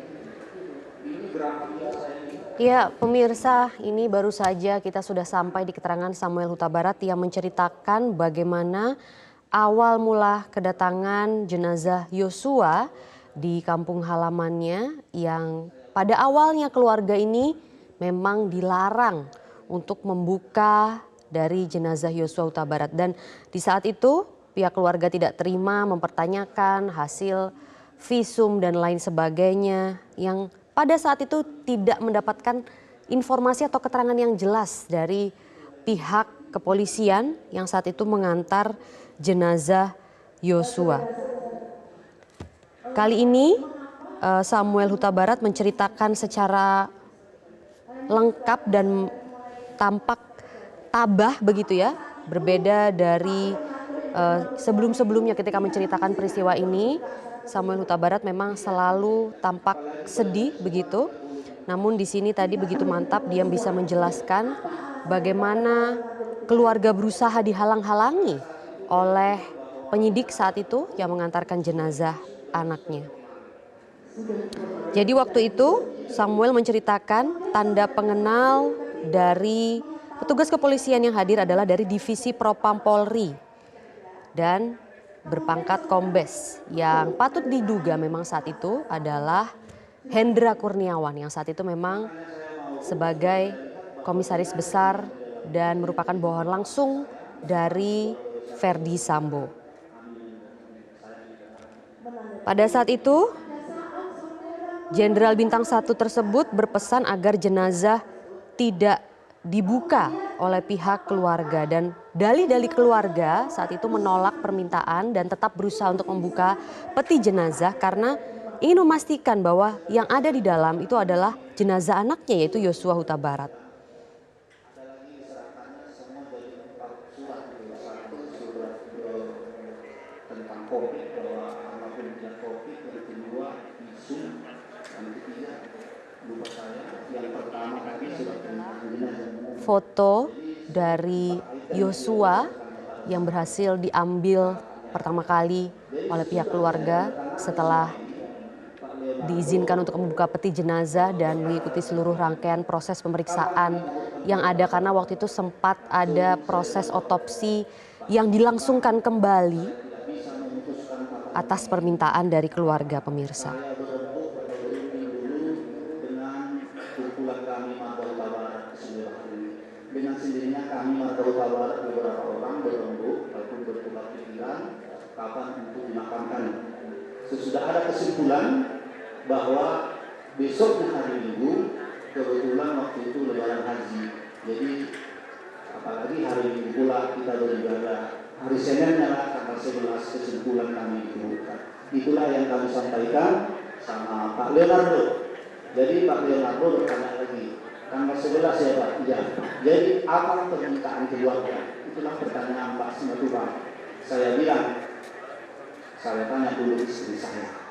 Ini berapa saya ini? Ya, pemirsa, ini baru saja kita sudah sampai di keterangan Samuel Huta Barat yang menceritakan bagaimana awal mula kedatangan jenazah Yosua di kampung halamannya yang pada awalnya keluarga ini memang dilarang untuk membuka dari jenazah Yosua Huta Barat. Dan di saat itu pihak keluarga tidak terima, mempertanyakan hasil visum dan lain sebagainya yang pada saat itu tidak mendapatkan informasi atau keterangan yang jelas dari pihak kepolisian yang saat itu mengantar jenazah Yosua. Kali ini Samuel Huta Barat menceritakan secara lengkap dan tampak tabah begitu ya, berbeda dari sebelum-sebelumnya ketika menceritakan peristiwa ini. Samuel Huta Barat memang selalu tampak sedih begitu. Namun di sini tadi begitu mantap dia bisa menjelaskan bagaimana keluarga berusaha dihalang-halangi oleh penyidik saat itu yang mengantarkan jenazah anaknya. Jadi waktu itu Samuel menceritakan tanda pengenal dari petugas kepolisian yang hadir adalah dari Divisi Propam Polri dan berpangkat kombes yang patut diduga memang saat itu adalah Hendra Kurniawan yang saat itu memang sebagai komisaris besar dan merupakan bawahan langsung dari Verdi Sambo. Pada saat itu Jenderal Bintang 1 tersebut berpesan agar jenazah tidak dibuka oleh pihak keluarga dan dalih-dalih keluarga saat itu menolak permintaan dan tetap berusaha untuk membuka peti jenazah karena ingin memastikan bahwa yang ada di dalam itu adalah jenazah anaknya yaitu Yosua Huta Barat. Tentang COVID, bahwa apapun tidak COVID, yang kedua isu, yang ketiga lupa saya, yang pertama tadi sudah tentang jenazah. Foto dari Yosua yang berhasil diambil pertama kali oleh pihak keluarga setelah diizinkan untuk membuka peti jenazah dan mengikuti seluruh rangkaian proses pemeriksaan yang ada karena waktu itu sempat ada proses otopsi yang dilangsungkan kembali atas permintaan dari keluarga pemirsa. Dengan sendirinya kami Marga Huta Barat beberapa orang berembuk ataupun bertukar pikiran kapan untuk dimakamkan. Sesudah ada kesimpulan bahwa besoknya hari Minggu kebetulan waktu itu Lebaran Haji. Jadi apalagi hari Minggu pula kita beribadah. Hari Seninnya tanggal 11 kesimpulan kami dibuka. Itulah yang kami sampaikan sama Pak Leonardo. Jadi Pak Leonardo bertanya lagi, tanggal 11 ya Pak? Iya. Jadi apa permintaan keluarga? Itulah pertanyaan Pak Simatupang. Saya bilang, saya tanya dulu istri saya.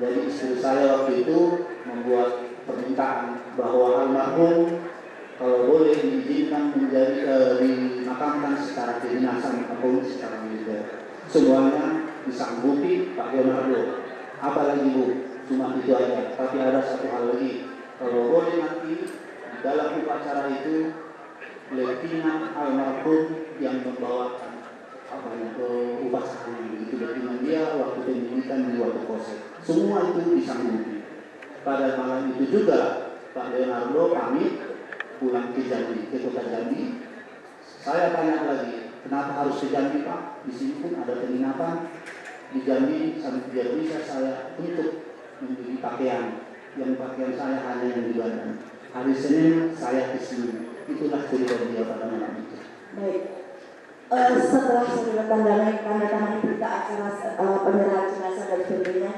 Jadi istri saya waktu itu membuat permintaan bahwa almarhum kalau boleh diizinkan menjadi dimakamkan secara kedinasan ataupun secara militer. Semuanya disanggupi Pak Leonardo. Apalagi Bu, Cuma itu aja. Tapi ada satu hal lagi. Kalau boleh nanti di dalam upacara itu Letnan almarhum yang membawakan upacara itu dengan dia waktu pendidikan di Watu Kose. Semua itu disanggupi. Pada malam itu juga Pak Leonardo pamit pulang ke Jambi, ke kota Jambi. Saya tanya lagi, kenapa harus ke Jambi Pak? Di sini pun ada penginapan di Jambi, sampai biar bisa saya untuk membeli pakaian. Yang pakaian saya hanya yang di badan. Hari Senin saya ke sini. Itulah cerita dia pada malam itu. Baik. Setelah saudara tanda tangan berita acara penyerahan jenazah dan sebagainya,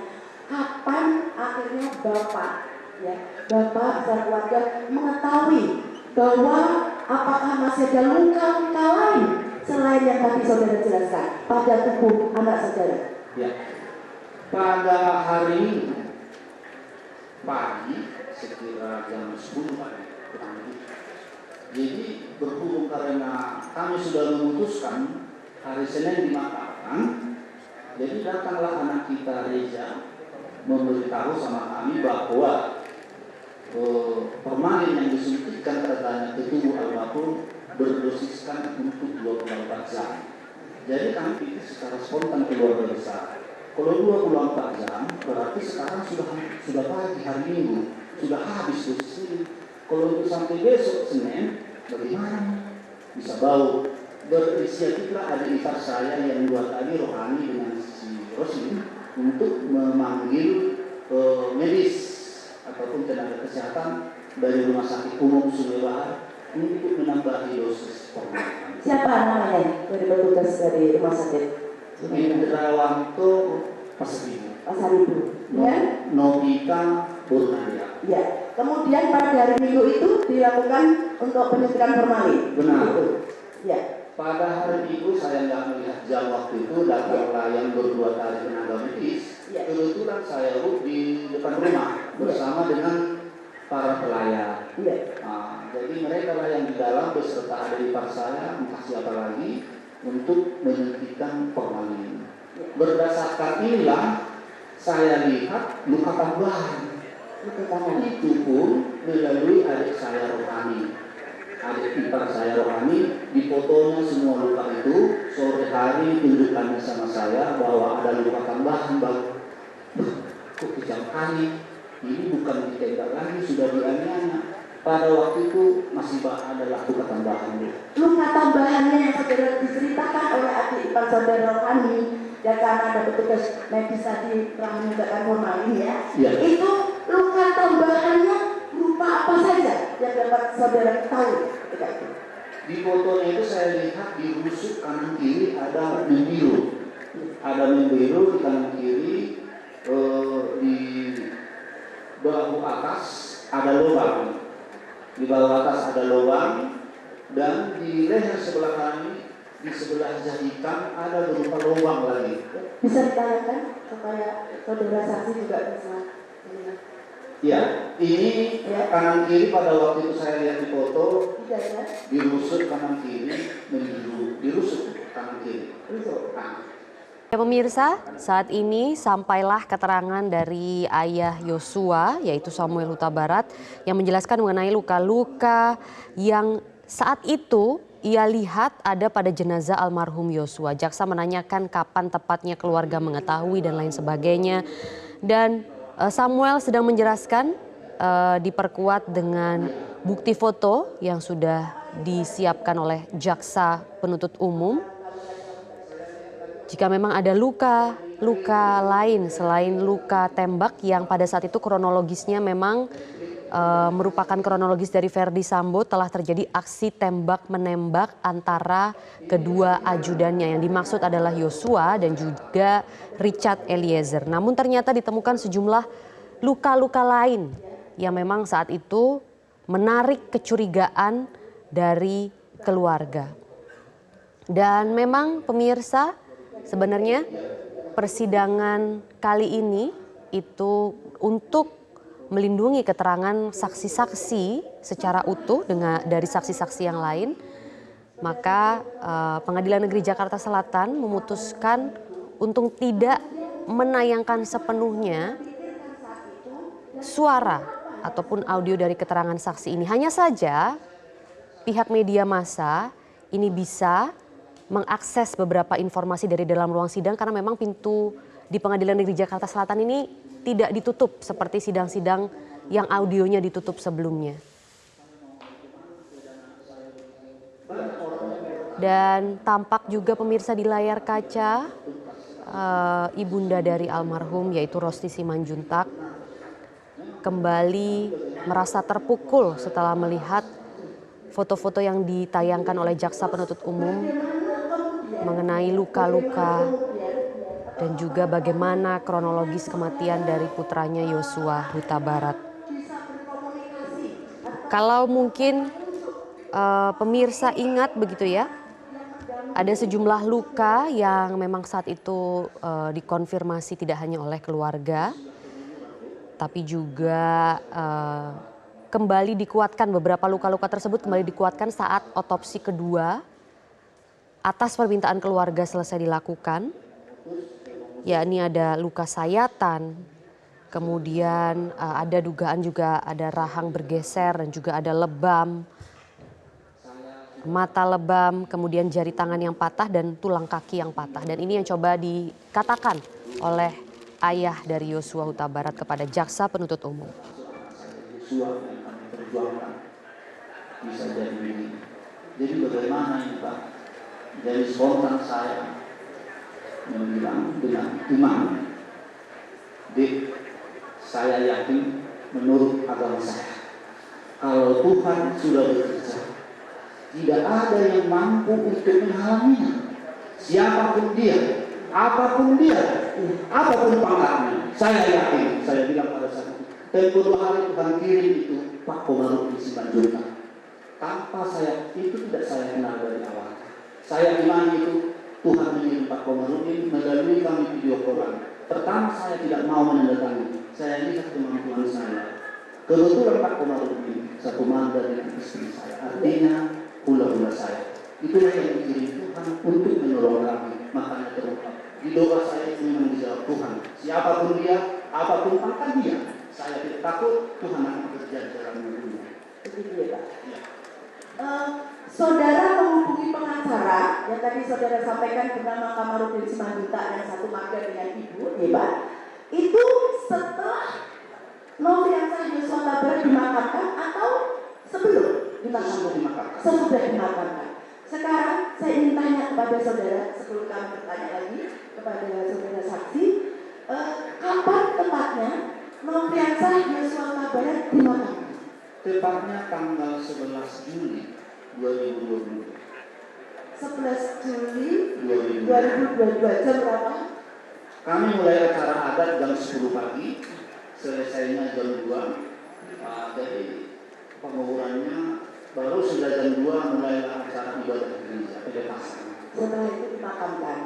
kapan akhirnya Bapak dan keluarga mengetahui bahwa apakah masih ada luka-luka lain selain yang tadi saudara jelaskan pada tubuh anak saudara? Ya. Pada hari pagi sekira jam 10 pagi. Jadi berhubung karena kami sudah memutuskan hari Senin dimakamkan, jadi datanglah anak kita Reza memberitahu sama kami bahwa formalin yang disuntikkan katanya ke tubuh almarhum berdosiskan untuk 24 jam. Jadi kami pikir secara spontan keluarga besar. Kalau 24 jam berarti sekarang sudah pagi hari Minggu, sudah habis dosis ini. Kalau itu sampai besok Senin, bagaimana? Bisa bau. Berinisiatiflah adik ipar saya yang 2 tadi Rohani dengan si Rosli untuk memanggil medis ataupun tenaga kesehatan dari Rumah Sakit Umum Sungai Bahar untuk menambahi dosis formalin. Siapa namanya dari petugas dari rumah sakit? Indrawanto Pasar Ibu. Ya. Novita Purnadia. Ya. Kemudian pada hari Minggu itu dilakukan untuk penyuntikan formalin. Benar. Ya. Pada hari Minggu saya nggak melihat jam waktu itu, datanglah yang berdua tadi tenaga medis. Ya. Kebetulan saya di depan rumah bersama dengan para pelayan. Ya. Nah, jadi mereka lah yang di dalam beserta adik ipar saya, entah siapa lagi, untuk menyuntikkan formalin. Berdasarkan inilah saya lihat luka tambahan. Itu pun melalui adik saya Rohani, adik ipar saya Rohani, di fotonya semua luka itu sore hari tunjukkannya sama saya bahwa ada luka tambahan. Kok kejam kali, ini bukan ditembak lagi, sudah dianiaya. Pada waktu itu masih adalah luka tambahan. Luka tambahannya yang saudara diceritakan oleh adik ipar saudara Rohani, ya karena ada petugas medis tadi telah menegakkan formalin ya. Itu luka tambahannya berupa apa saja yang dapat saudara tahu ketika itu? Di fotonya itu saya lihat di rusuk kanan kiri ada membiru. Ada membiru di kanan kiri, di bahu atas ada lubang. Di bawah atas ada lubang dan di leher sebelah kanan di sebelah jahitan ada berupa lubang lagi. Bisa ditanyakan supaya saudara saksi juga bisa melihat. Ya, ini kanan kiri pada waktu itu saya lihat di foto dirusuk kanan kiri membiru, dirusuk kanan kiri. Ya, pemirsa, saat ini sampailah keterangan dari ayah Yosua, yaitu Samuel Huta Barat, yang menjelaskan mengenai luka-luka yang saat itu ia lihat ada pada jenazah almarhum Yosua. Jaksa menanyakan kapan tepatnya keluarga mengetahui dan lain sebagainya. Dan Samuel sedang menjelaskan diperkuat dengan bukti foto yang sudah disiapkan oleh jaksa penuntut umum. Jika memang ada luka lain selain luka tembak yang pada saat itu kronologisnya memang merupakan kronologis dari Verdi Sambo, telah terjadi aksi tembak-menembak antara kedua ajudannya yang dimaksud adalah Yosua dan juga Richard Eliezer. Namun ternyata ditemukan sejumlah luka-luka lain yang memang saat itu menarik kecurigaan dari keluarga. Dan memang pemirsa, sebenarnya persidangan kali ini itu untuk melindungi keterangan saksi-saksi secara utuh dari saksi-saksi yang lain, maka Pengadilan Negeri Jakarta Selatan memutuskan untuk tidak menayangkan sepenuhnya suara ataupun audio dari keterangan saksi ini. Hanya saja pihak media massa ini bisa mengakses beberapa informasi dari dalam ruang sidang karena memang pintu di Pengadilan Negeri Jakarta Selatan ini tidak ditutup seperti sidang-sidang yang audionya ditutup sebelumnya. Dan tampak juga pemirsa di layar kaca ibunda dari almarhum yaitu Rosti Simanjuntak kembali merasa terpukul setelah melihat foto-foto yang ditayangkan oleh jaksa penuntut umum mengenai luka-luka dan juga bagaimana kronologis kematian dari putranya Yosua Huta Barat. Kalau mungkin pemirsa ingat begitu ya, ada sejumlah luka yang memang saat itu dikonfirmasi tidak hanya oleh keluarga, tapi juga kembali dikuatkan, beberapa luka-luka tersebut kembali dikuatkan saat otopsi kedua atas permintaan keluarga selesai dilakukan. Yakni ada luka sayatan, kemudian ada dugaan juga ada rahang bergeser dan juga ada lebam, mata lebam, kemudian jari tangan yang patah dan tulang kaki yang patah. Dan ini yang coba dikatakan oleh ayah dari Yosua Huta Barat kepada jaksa penuntut umum. Yosua yang kami perjuangkan bisa jadi begini. Jadi bagaimana ini Pak? Jadi spontan saya membilang dengan iman, saya yakin menurut agama saya, kalau Tuhan sudah bekerja, tidak ada yang mampu untuk menghalanginya. Siapapun dia, apapun pangkatnya, saya yakin, saya bilang pada saat itu, tempoh hari Tuhan kirim itu Pak Komarudin Simanjuntak. Tanpa saya, itu tidak saya kenal dari awal. Saya imani itu Tuhan mengirim Pak Komarudin melalui kami video call. Pertama saya tidak mau menandatangani, saya lihat kemampuan saya. Kebetulan Pak Komarudin satu mandat dengan istri saya, artinya hula-hula saya. Itulah yang dikirim Tuhan untuk menolong kami. Makanya terungkap di doa saya itu memang dijawab Tuhan. Siapapun dia, apapun pangkat dia, saya tidak takut Tuhan akan bekerja dalam hidupnya. Begitu ya Pak? Ya. Saudara menghubungi pengacara yang tadi saudara sampaikan bernama Kamarudin Simanjuntak yang satu marga dengan ibu, ya Pak. Itu setelah Nofriansah Yosua Huta Barat dimakamkan atau sebelum dimakamkan? Sesudah dimakamkan. Sekarang saya ingin tanya kepada saudara sebelum kami bertanya lagi kepada saudara saksi, kapan tepatnya Nofriansah Yosua Huta Barat dimakamkan? Tepatnya tanggal 11 Juli 2022. 11 Juli 2022 jam berapa? Kami mulai acara adat jam 10 pagi, selesainya jam 2. Jadi penguburannya baru sudah jam 2 mulai acara ibadah gereja pelepasan. Setelah itu dimakamkan.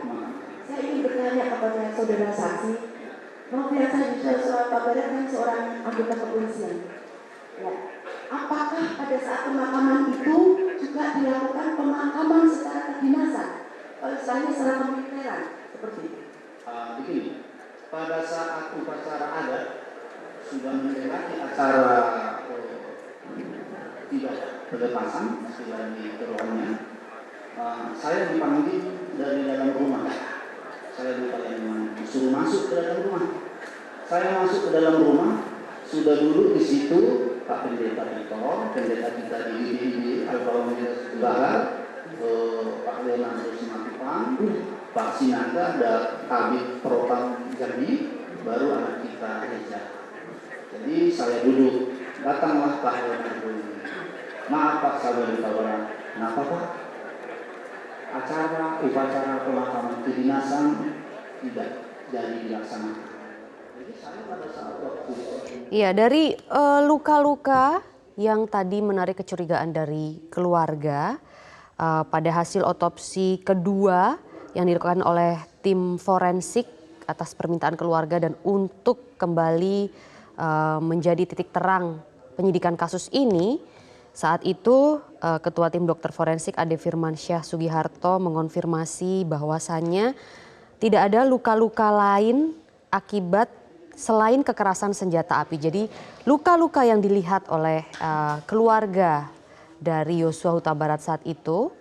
Saya ingin bertanya kepada saudara saksi, Nofriansah Yosua Huta Barat kan seorang anggota kepolisian. Ya. Apakah pada saat pemakaman itu juga dilakukan pemakaman secara kedinasan? Kalau istilahnya secara kemiliteran seperti itu. Begini, pada saat upacara adat sudah mendekati acara ibadah pelepasan sudah di keruangannya, saya dipanggil dari dalam rumah. Saya disuruh masuk ke dalam rumah. Saya masuk ke dalam rumah, sudah duduk di situ Pak Pendeta Tito, pendeta kita di Alfa-Romeo Barat, Pak Leonardo Simatupang, Pak Sinaga, dan Kabit Propam Jambi, baru anak kita Reza. Jadi saya duduk, datanglah Pak Leonardo. Maaf Pak Saudara Tawara, kenapa Pak? Upacara pemakaman kedinasan tidak jadi dilaksanakan. Jadi saya pada saat waktu Iya, dari luka-luka yang tadi menarik kecurigaan dari keluarga, pada hasil otopsi kedua yang dilakukan oleh tim forensik atas permintaan keluarga dan untuk kembali menjadi titik terang penyidikan kasus ini, saat itu Ketua Tim Dokter Forensik Ade Firmansyah Sugiharto mengonfirmasi bahwasannya tidak ada luka-luka lain akibat selain kekerasan senjata api. Jadi luka-luka yang dilihat oleh keluarga dari Yosua Huta Barat saat itu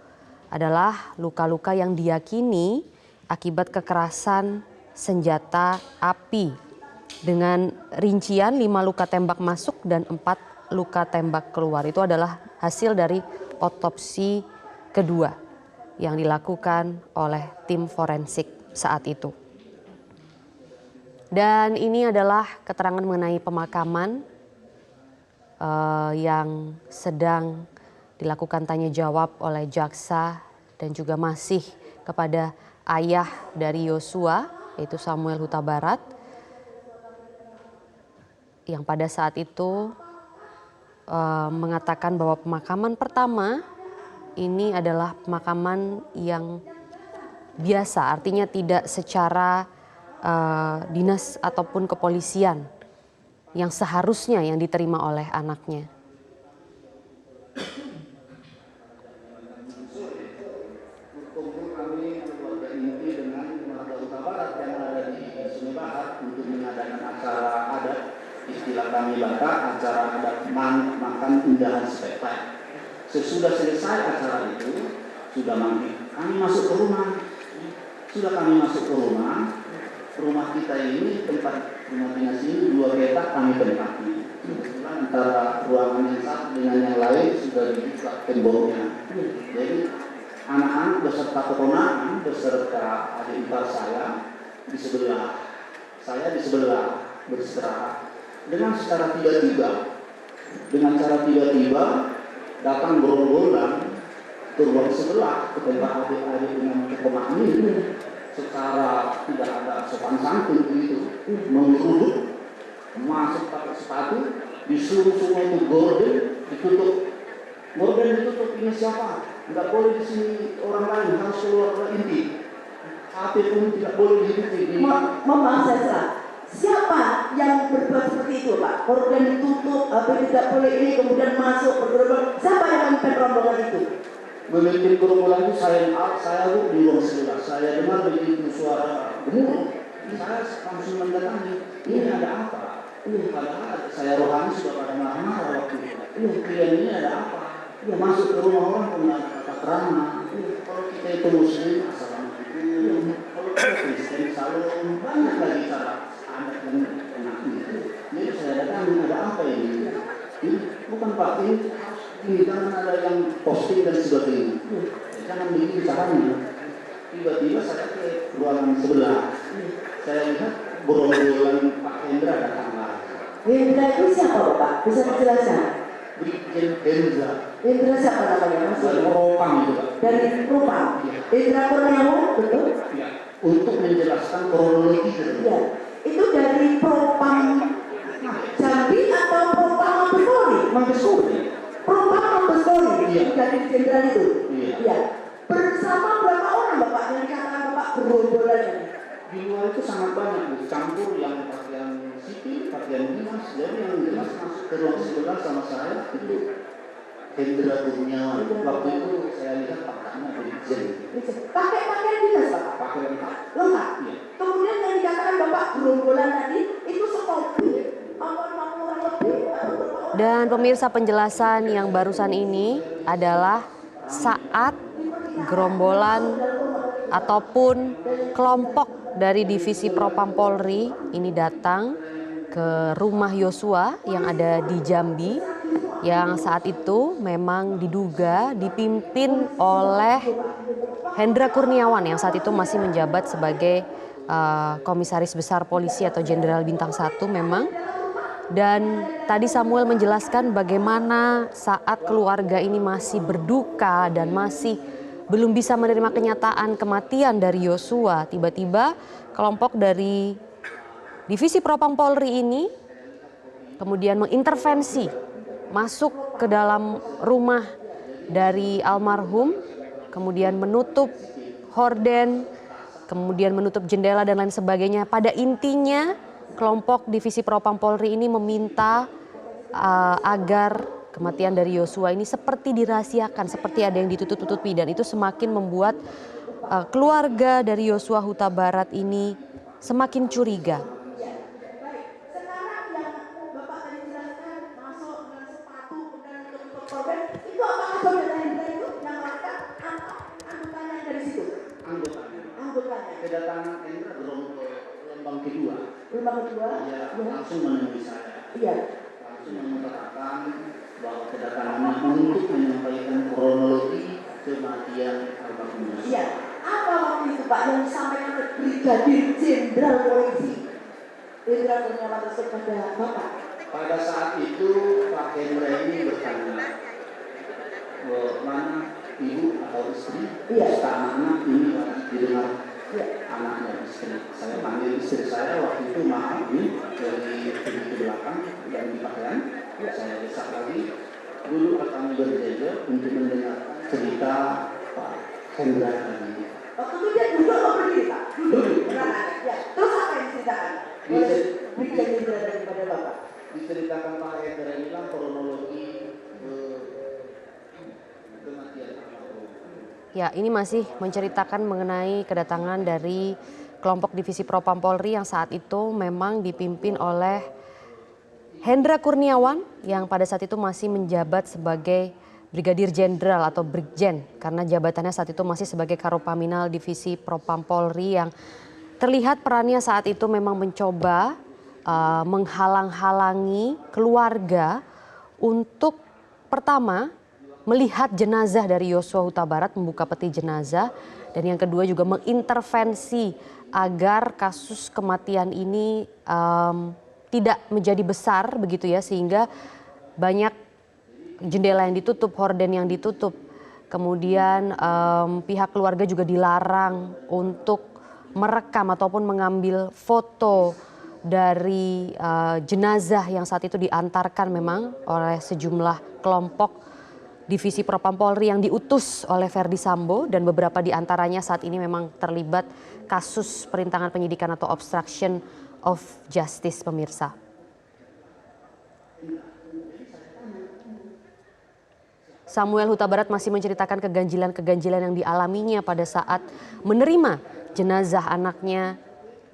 adalah luka-luka yang diyakini akibat kekerasan senjata api. Dengan rincian 5 luka tembak masuk dan 4 luka tembak keluar. Itu adalah hasil dari otopsi kedua yang dilakukan oleh tim forensik saat itu. Dan ini adalah keterangan mengenai pemakaman yang sedang dilakukan tanya jawab oleh jaksa dan juga masih kepada ayah dari Yosua, yaitu Samuel Huta Barat, yang pada saat itu mengatakan bahwa pemakaman pertama ini adalah pemakaman yang biasa, artinya tidak secara dinas ataupun kepolisian yang seharusnya yang diterima oleh anaknya. Berkumpul kami keluarga inti dengan warga Huta Barat yang ada di Sungai Bahar untuk mengadakan acara adat, istilah kami Batak, acara adat makan undahan spektak. Sesudah selesai acara itu, sudah kami masuk ke rumah. Sudah kami masuk ke rumah kita ini, tempat rumah dinas ini 2 petak kami tempati. Antara ruangan yang satu dengan yang lain sudah dibuka temboknya. Jadi anak-anak beserta keponakan beserta adik ipar saya di sebelah, saya di sebelah beristirahat. Dengan cara tiba-tiba datang gerombolan ke ruang sebelah ke tempat adik-adik dengan keponakan ini. Secara tidak ada sopan santun begitu, mengeruduk, masuk pakai sepatu, disuruh semua itu gorden ditutup. Gorden ditutup, ini siapa? Tidak boleh di sini orang lain, harus keluar ke inti. HP pun tidak boleh dihidupi. Maaf saya, siapa yang berbuat seperti itu Pak? Gorden ditutup, HP tidak boleh ini, kemudian masuk bergerombol. Siapa yang memimpin rombongan itu? Memimpin gerombolan itu saya di ruang sebelah. Saya dengar begitu suara gemuruh. Saya langsung mendatangi. Ini ada apa? Padahal saya rohani sudah pada marah-marah waktu itu. Kalian ini ada apa? Masuk ke rumah orang punya kata kerama. Kalau kita itu muslim, assalamualaikum. Kalau kita Kristen, salam. Banyak lagi cara adat yang enak itu. Jadi saya datangi, ada apa ini? Bukan Pak, ini jangan ada yang posting dan sebagainya. Jangan begini caranya. Tiba-tiba saya ke ruangan sebelah. Saya lihat gerombolan Pak Hendra datang lagi. Hendra itu siapa Pak? Bisa dijelaskan? Brigjen Hendra. Hendra siapa namanya? Dari Propam itu Pak. Dari Propam. Hendra Kurniawan, betul? Ya. Untuk menjelaskan kronologi itu. Ya. Itu dari Propam Jambi atau Propam Mabes Polri? Propam Mabes Polri. Iya. Dari jenderal itu. Iya. Iya. Bersama berapa orang Bapak yang dikatakan Bapak gerombolan ini? Di luar itu sangat banyak, Bu. Campur yang pakaian sipil, pakaian dinas. Jadi yang dinas masuk ke ruang sebelah sama saya itu Hendra Kurniawan. Waktu itu saya lihat pakaiannya Brigjen. Pakai pakaian dinas Bapak? Pakaian lengkap. Lengkap. Iya. Kemudian yang dikatakan Bapak gerombolan tadi itu sekompil. Apa 50 orang lebih? Dan pemirsa, penjelasan yang barusan ini adalah saat gerombolan ataupun kelompok dari divisi Propam Polri ini datang ke rumah Yosua yang ada di Jambi, yang saat itu memang diduga dipimpin oleh Hendra Kurniawan yang saat itu masih menjabat sebagai Komisaris Besar Polisi atau Jenderal Bintang 1 memang. Dan tadi Samuel menjelaskan bagaimana saat keluarga ini masih berduka dan masih belum bisa menerima kenyataan kematian dari Yosua. Tiba-tiba kelompok dari divisi Propam Polri ini kemudian mengintervensi masuk ke dalam rumah dari almarhum, kemudian menutup horden, kemudian menutup jendela dan lain sebagainya. Pada intinya kelompok divisi Propam Polri ini meminta agar kematian dari Yosua ini seperti dirahasiakan, seperti ada yang ditutup-tutupi, dan itu semakin membuat keluarga dari Yosua Huta Barat ini semakin curiga. Rumah kedua, Dia ya. langsung menemui saya. Iya. Langsung mengatakan bahwa kedatangannya untuk menyampaikan kronologi kematian almarhum Yosua. Iya. Apa waktu itu Pak yang disampaikan oleh Brigadir Jenderal Polisi Hendra Kurniawan tersebut pada Bapak? Pada saat itu Pak Hendra ini bertanya, mana ibu atau istri? Iya. Anak ini didengar Iya. anaknya istri. Saya panggil istri saya waktu itu maaf ini dari pintu belakang dan di pakaian. Saya desak lagi. Dulu kami berjejer untuk mendengar cerita Pak Hendra tadi. Waktu itu dia duduk atau berdiri Pak? Duduk. Ya. Terus apa yang diceritakan oleh Brigadir Jenderal daripada Bapak? Diceritakan Pak Hendra ini lah kronologi kematian almarhum. Ya, ini masih menceritakan mengenai kedatangan dari kelompok divisi Propam Polri yang saat itu memang dipimpin oleh Hendra Kurniawan yang pada saat itu masih menjabat sebagai Brigadir Jenderal atau Brigjen karena jabatannya saat itu masih sebagai Karopaminal divisi Propam Polri yang terlihat perannya saat itu memang mencoba menghalang-halangi keluarga untuk pertama melihat jenazah dari Yosua Huta Barat, membuka peti jenazah, dan yang kedua juga mengintervensi agar kasus kematian ini tidak menjadi besar begitu ya, sehingga banyak jendela yang ditutup, horden yang ditutup. Kemudian pihak keluarga juga dilarang untuk merekam ataupun mengambil foto dari jenazah yang saat itu diantarkan memang oleh sejumlah kelompok divisi Propam Polri yang diutus oleh Verdi Sambo, dan beberapa di antaranya saat ini memang terlibat kasus perintangan penyidikan atau obstruction of justice, pemirsa. Samuel Huta Barat masih menceritakan keganjilan-keganjilan yang dialaminya pada saat menerima jenazah anaknya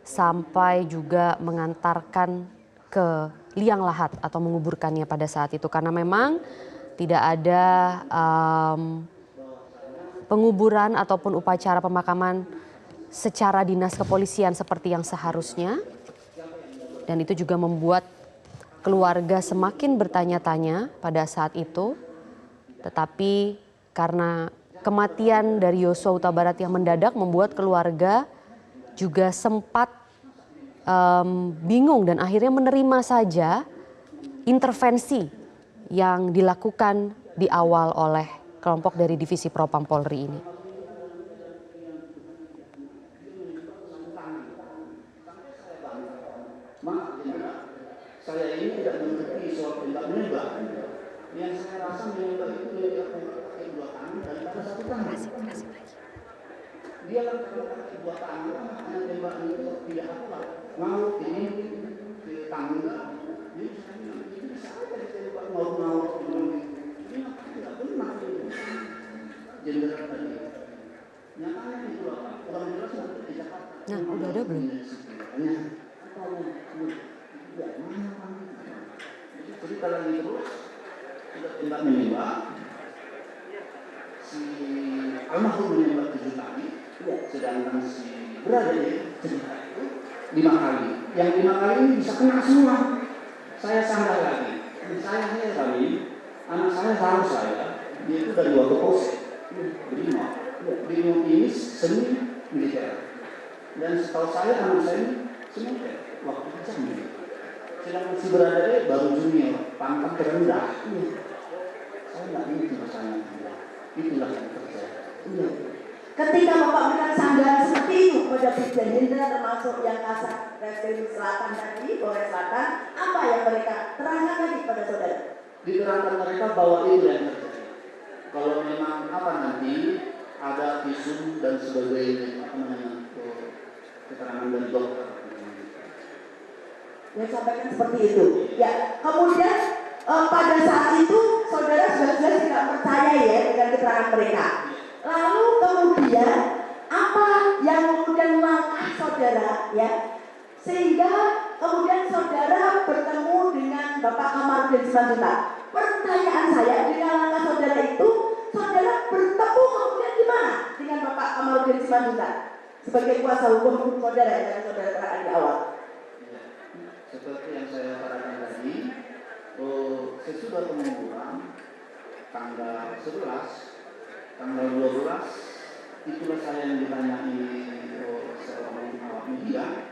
sampai juga mengantarkan ke liang lahat atau menguburkannya pada saat itu, karena memang tidak ada penguburan ataupun upacara pemakaman secara dinas kepolisian seperti yang seharusnya. Dan itu juga membuat keluarga semakin bertanya-tanya pada saat itu. Tetapi karena kematian dari Yosua Huta Barat yang mendadak membuat keluarga juga sempat bingung dan akhirnya menerima saja intervensi yang dilakukan di awal oleh kelompok dari divisi Propam Polri ini. Maaf, saya ini tidak mengerti soal tembak menembak. Yang saya rasa menembak itu dia pakai dua tangan daripada satu tangan. Dia kan pakai dua tangan, karena tembakan itu tidak apa, mau ini ke tangan. Jadi saya bilang, itu bisa aja ditembak mau ini tidak benar itu. Jenderal tadi. Nyatanya itu apa? Orang jelas nanti di Jakarta. Nah, udah ada belum? Jadi kalau lagi terus kita tembak menembak, si almarhum menembak 7 kali, sedangkan si berada di cerita itu 5 kali. Yang 5 kali ini bisa kena semua. Saya sandal lagi. Saya kali anak saya tahu saya dia itu dari waktu polsek Brimob ini seni militer. Dan setahu saya anak saya ini sementara waktu kejam. Sedangkan si berada baru junior, pangkat terendah. Saya nggak ngerti masalahnya. Itulah yang terjadi. Ketika Bapak berikan sanggahan seperti itu kepada Brigjen Hendra termasuk yang Kasat Reskrim Selatan tadi, Polres Selatan, apa yang mereka terangkan tadi pada saudara? Diterangkan mereka bahwa itu yang terjadi. Kalau memang apa nanti ada visum dan sebagainya, apa namanya, keterangan dari dokter. Yang sampaikan seperti itu. Ya, kemudian pada saat itu saudara sudah tidak percaya ya dengan keterangan mereka. Lalu kemudian apa yang kemudian langkah saudara ya, sehingga kemudian saudara bertemu dengan Bapak Kamarudin Simanjuntak. Pertanyaan saya, dengan langkah saudara itu, saudara bertemu kemudian di mana dengan Bapak Kamarudin Simanjuntak sebagai kuasa hukum saudara yang saudara terangkan di awal? seperti yang saya katakan tadi, sesudah pengunduran tanggal 11, tanggal 12, itulah saya yang ditanyai seorang awak media,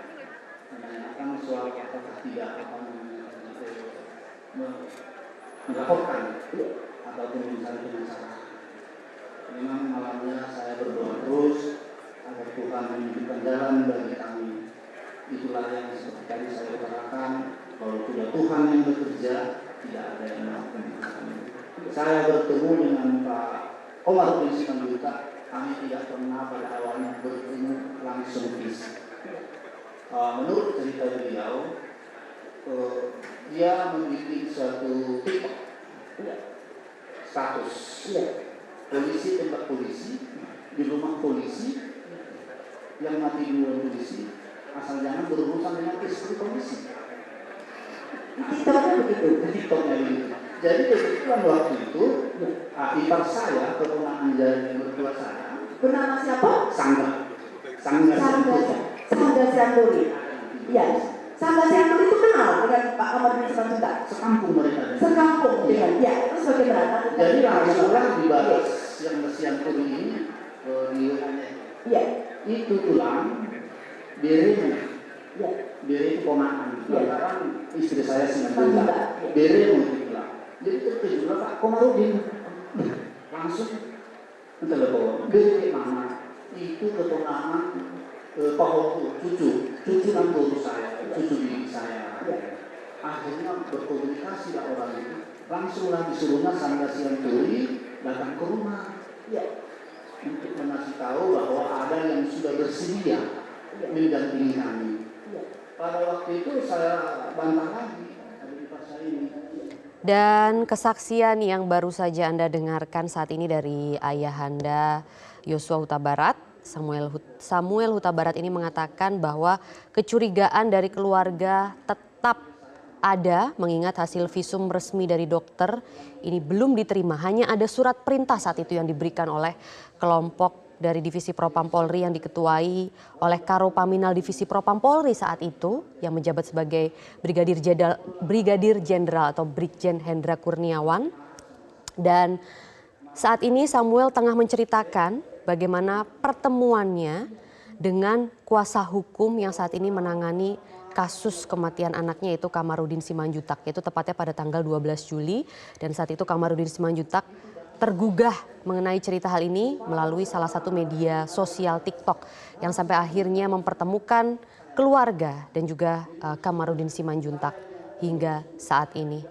menanyakan soal apakah tidak melaporkan ataupun mencari masalah. Memang malamnya saya berdoa terus agar Tuhan menunjukkan jalan bagi kami. Itulah yang seperti tadi saya katakan, bahwa sudah Tuhan yang bekerja, tidak ada yang melakukan kami. Saya bertemu dengan Pak Komarudin Simanjuntak, kami tidak pernah pada awalnya bertemu langsung fisik. Menurut cerita beliau, dia memiliki suatu TikTok status polisi tembak polisi di rumah polisi, yang mati dua polisi asal jangan berurusan dengan istri polisi. TikToknya begitu. TikToknya begitu. Jadi kebetulan waktu itu ipar saya, keponakan dari mertua saya, Bernama siapa? Sangga Sianturi. Iya. Sangga Sianturi itu kenal dengan Pak Komarudin Simanjuntak. sekampung mereka. Sekampung dengan. Ya, terus bagaimana? Jadi langsunglah di batas yang Sianturi ini di WA-nya. Iya. Itu tulang berenya. Iya. Bere itu ponakan. Sekarang istri saya Simanjuntak. Bere itu tulang. Jadi terkejutlah Pak Komarudin. Langsung telepon. Bere mana? Itu keponakan Pak Hoku, cucu nantu saya, cucu bibi saya. Akhirnya berkomunikasi lah orang itu, langsunglah disuruhnya Sangga Sianturi datang ke rumah, untuk mengasih tahu bahwa ada yang sudah bersedia mendampingi kami. Pada waktu itu saya bantah lagi, di pasar ini. Dan kesaksian yang baru saja Anda dengarkan saat ini dari ayahanda Yosua Huta Barat, Samuel Huta Barat ini mengatakan bahwa kecurigaan dari keluarga tetap ada mengingat hasil visum resmi dari dokter ini belum diterima. Hanya ada surat perintah saat itu yang diberikan oleh kelompok dari Divisi Propam Polri yang diketuai oleh Karopaminal Divisi Propam Polri saat itu yang menjabat sebagai Brigadir Jenderal atau Brigjen Hendra Kurniawan. Dan saat ini Samuel tengah menceritakan bagaimana pertemuannya dengan kuasa hukum yang saat ini menangani kasus kematian anaknya yaitu Kamarudin Simanjuntak, yaitu tepatnya pada tanggal 12 Juli. Dan saat itu Kamarudin Simanjuntak tergugah mengenai cerita hal ini melalui salah satu media sosial TikTok yang sampai akhirnya mempertemukan keluarga dan juga Kamarudin Simanjuntak hingga saat ini.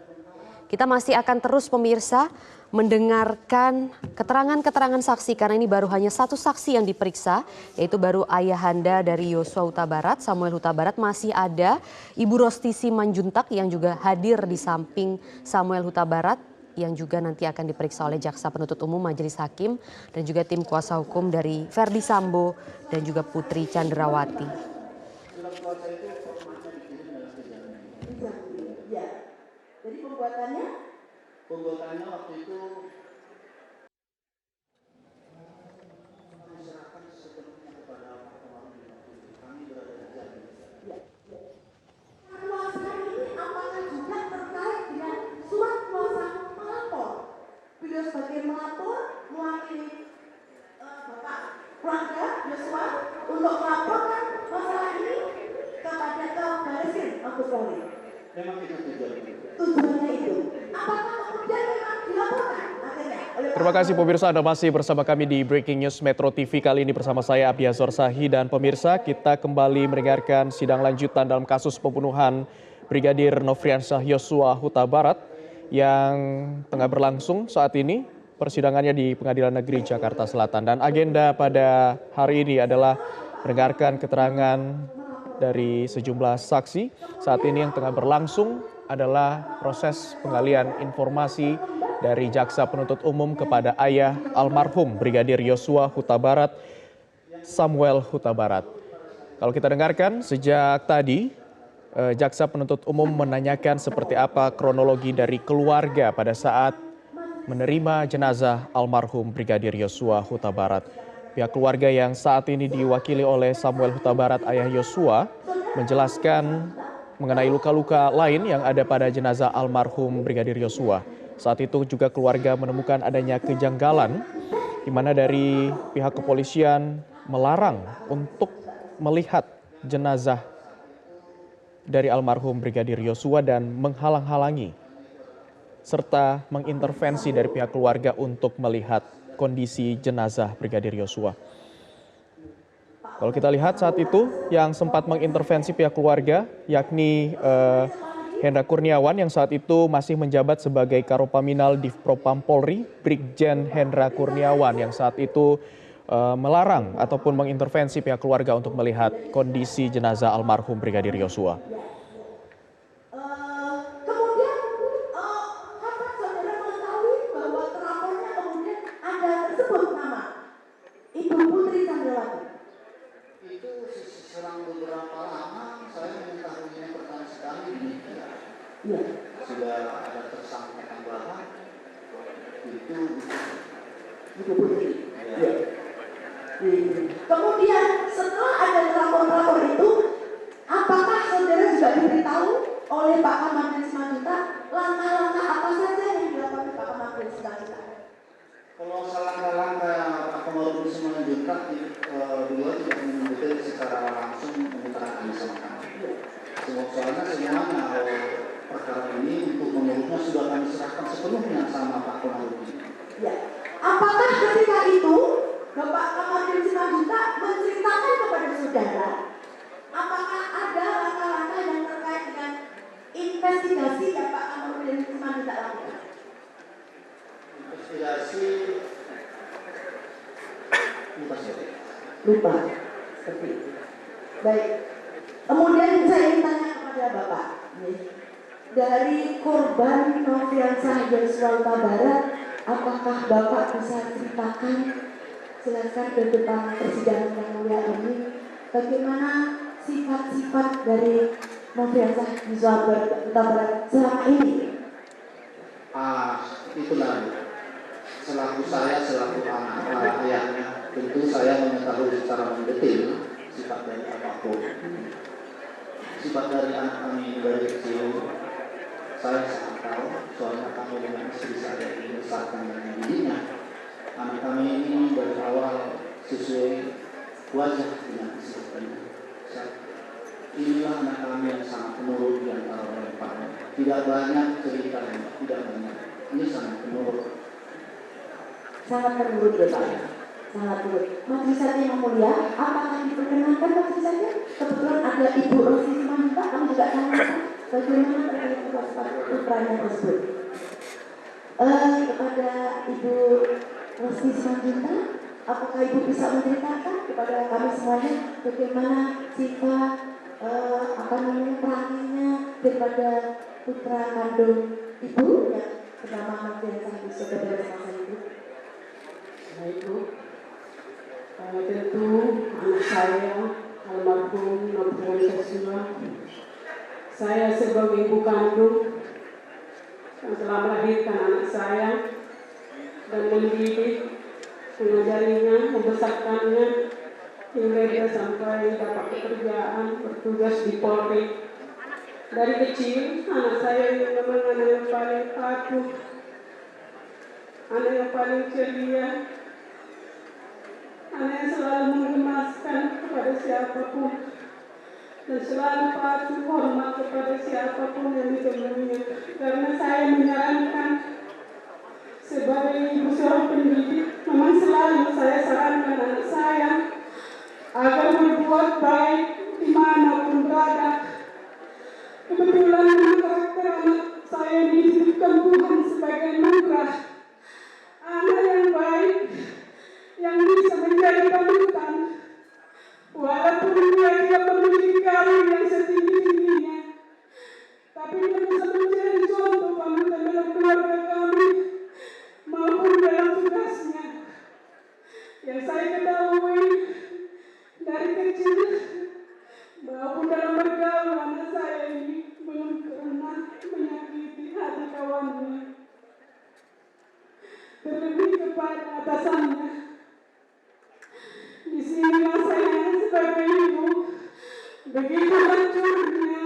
Kita masih akan terus pemirsa mendengarkan keterangan-keterangan saksi karena ini baru hanya satu saksi yang diperiksa, yaitu baru ayahanda dari Yosua Huta Barat, Samuel Huta Barat. Masih ada Ibu Rosti Simanjuntak yang juga hadir di samping Samuel Huta Barat yang juga nanti akan diperiksa oleh Jaksa Penuntut Umum, Majelis Hakim dan juga tim kuasa hukum dari Verdi Sambo dan juga Putri Candrawati. Ya. Jadi pembuatannya waktu itu diserahkan sepenuhnya kepada Pak Komarudin. Kami berada di Jambi. kuasa ini apakah juga terkait dengan surat kuasa melapor? Beliau sebagai melapor mewakili Bapak keluarga Yosua untuk melaporkan masalah ini kepada Baris Mabes Polri. Memang itu Tujuannya itu. Apakah kemudian memang dilaporkan akhirnya? Terima kasih pemirsa, Anda masih bersama kami di Breaking News Metro TV. Kali ini bersama saya Abiazor Sahi dan pemirsa kita kembali mendengarkan sidang lanjutan dalam kasus pembunuhan Brigadir Nofriansyah Yosua Huta Barat yang tengah berlangsung saat ini. Persidangannya di Pengadilan Negeri Jakarta Selatan dan agenda pada hari ini adalah mendengarkan keterangan dari sejumlah saksi. Saat ini yang tengah berlangsung adalah proses penggalian informasi dari Jaksa Penuntut Umum kepada ayah almarhum Brigadir Yosua Huta Barat, Samuel Huta Barat. Kalau kita dengarkan sejak tadi, Jaksa Penuntut Umum menanyakan seperti apa kronologi dari keluarga pada saat menerima jenazah almarhum Brigadir Yosua Huta Barat. Pihak keluarga yang saat ini diwakili oleh Samuel Huta Barat, ayah Yosua, menjelaskan mengenai luka-luka lain yang ada pada jenazah almarhum Brigadir Yosua. Saat itu juga keluarga menemukan adanya kejanggalan di mana dari pihak kepolisian melarang untuk melihat jenazah dari almarhum Brigadir Yosua dan menghalang-halangi serta mengintervensi dari pihak keluarga untuk melihat kondisi jenazah Brigadir Yosua. Kalau kita lihat saat itu yang sempat mengintervensi pihak keluarga yakni Hendra Kurniawan yang saat itu masih menjabat sebagai Karopaminal Divpropam Polri, Brigjen Hendra Kurniawan yang saat itu melarang ataupun mengintervensi pihak keluarga untuk melihat kondisi jenazah almarhum Brigadir Yosua. Kemudian, apakah saudara mengetahui bahwa terapornya kemudian ada tersebut nama Ibu Putri Chandrawati? Itu selang beberapa lama saya mengetahuinya pertama sekali di media. Iya. Sudah ada tersangka tambahan itu Ibu Putri. ya. Kemudian setelah ada lapor-lapor itu, apakah saudara juga diberitahu oleh Pak Kamarudin Simanjuntak langkah-langkah apa saja yang dilakukan Pak Kamarudin Simanjuntak? Kalau langkah-langkah Pak Kamarudin Simanjuntak beliau tidak mendetail secara langsung mengutarakan sama kami. Soalnya semuanya perkara ini untuk menurutnya sudah kami serahkan sepenuhnya sama Pak Kamarudin. Ya. Apakah ketika itu Bapak Kamarudin Simanjuntak menceritakan kepada saudara apakah ada langkah-langkah yang terkait dengan investigasi yang Pak Kamarudin Simanjuntak lakukan? Investigasi Lupa. Seperti itu. Baik. Kemudian saya ingin tanya kepada Bapak. Dari korban Nofriansah Yosua Huta Barat, apakah Bapak bisa ceritakan, jelaskan ke depan persidangan yang mulia ini, bagaimana sifat-sifat dari Nofriansah Yosua Huta Barat selama ini? Itulah selaku saya selaku anak ayahnya tentu saya mengetahui secara mendetail sifat dari apapun. Sifat dari anak kami dari kecil saya sangat tahu, soalnya kami dengan istri saya ini membesarkan dan mendidiknya. Anak kami ini dari awal sesuai wajah dengan istrinya. Inilah anak kami yang sangat penurut di antara mereka. Tidak banyak ceritanya, tidak banyak. Ini sangat penurut. Sangat menurut Bapak. Sangat menurut. Majelis yang mulia, apakah diperkenankan majelis? Kebetulan ada Ibu Rosi Simanjuntak, kami juga tanyakan bagaimana terkait putranya tersebut. Kepada Ibu Rosi Simanjuntak, apakah Ibu bisa menceritakan kepada kami semuanya bagaimana sifat perannya daripada putra kandung Ibu yang bernama Nofriansah Yosua Huta Barat semasa itu? Baik Bu, tentu anak saya almarhum Nofriansah Yosua, saya sebagai ibu kandung yang telah melahirkan anak saya dan mendidik, mengajarinya, membesarkannya hingga dia sampai dapat pekerjaan bertugas di Polri. Dari kecil anak saya ini memang anak yang paling patuh, anak yang paling ceria, anak yang selalu mengemaskan kepada siapapun dan selalu patuh hormat kepada siapapun yang ditemuinya. Karena saya menyarankan sebagai ibu seorang pendidik, memang selalu saya sarankan anak saya agar berbuat baik dimanapun berada. Kebetulan karakter anak saya dititipkan Tuhan sebagai anugerah, anak yang baik, yang bisa menjadi panutan, walaupun dia tidak memiliki karir yang setinggi-tingginya, tapi dia bisa menjadi contoh panutan dalam keluarga kami maupun dalam tugasnya. Yang saya ketahui dari kecil maupun dalam bergaul, anak saya ini belum pernah menyakiti hati kawannya, terlebih kepada atasannya. Di sini saya sebagai ibu begitu hancurnya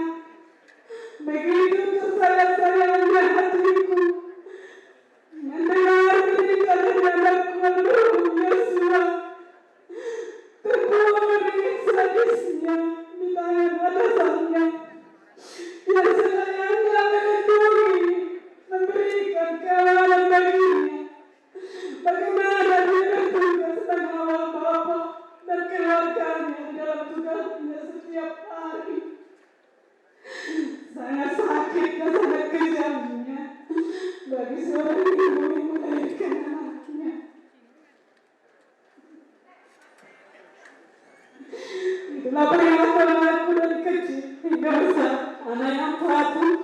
anak yang patuh,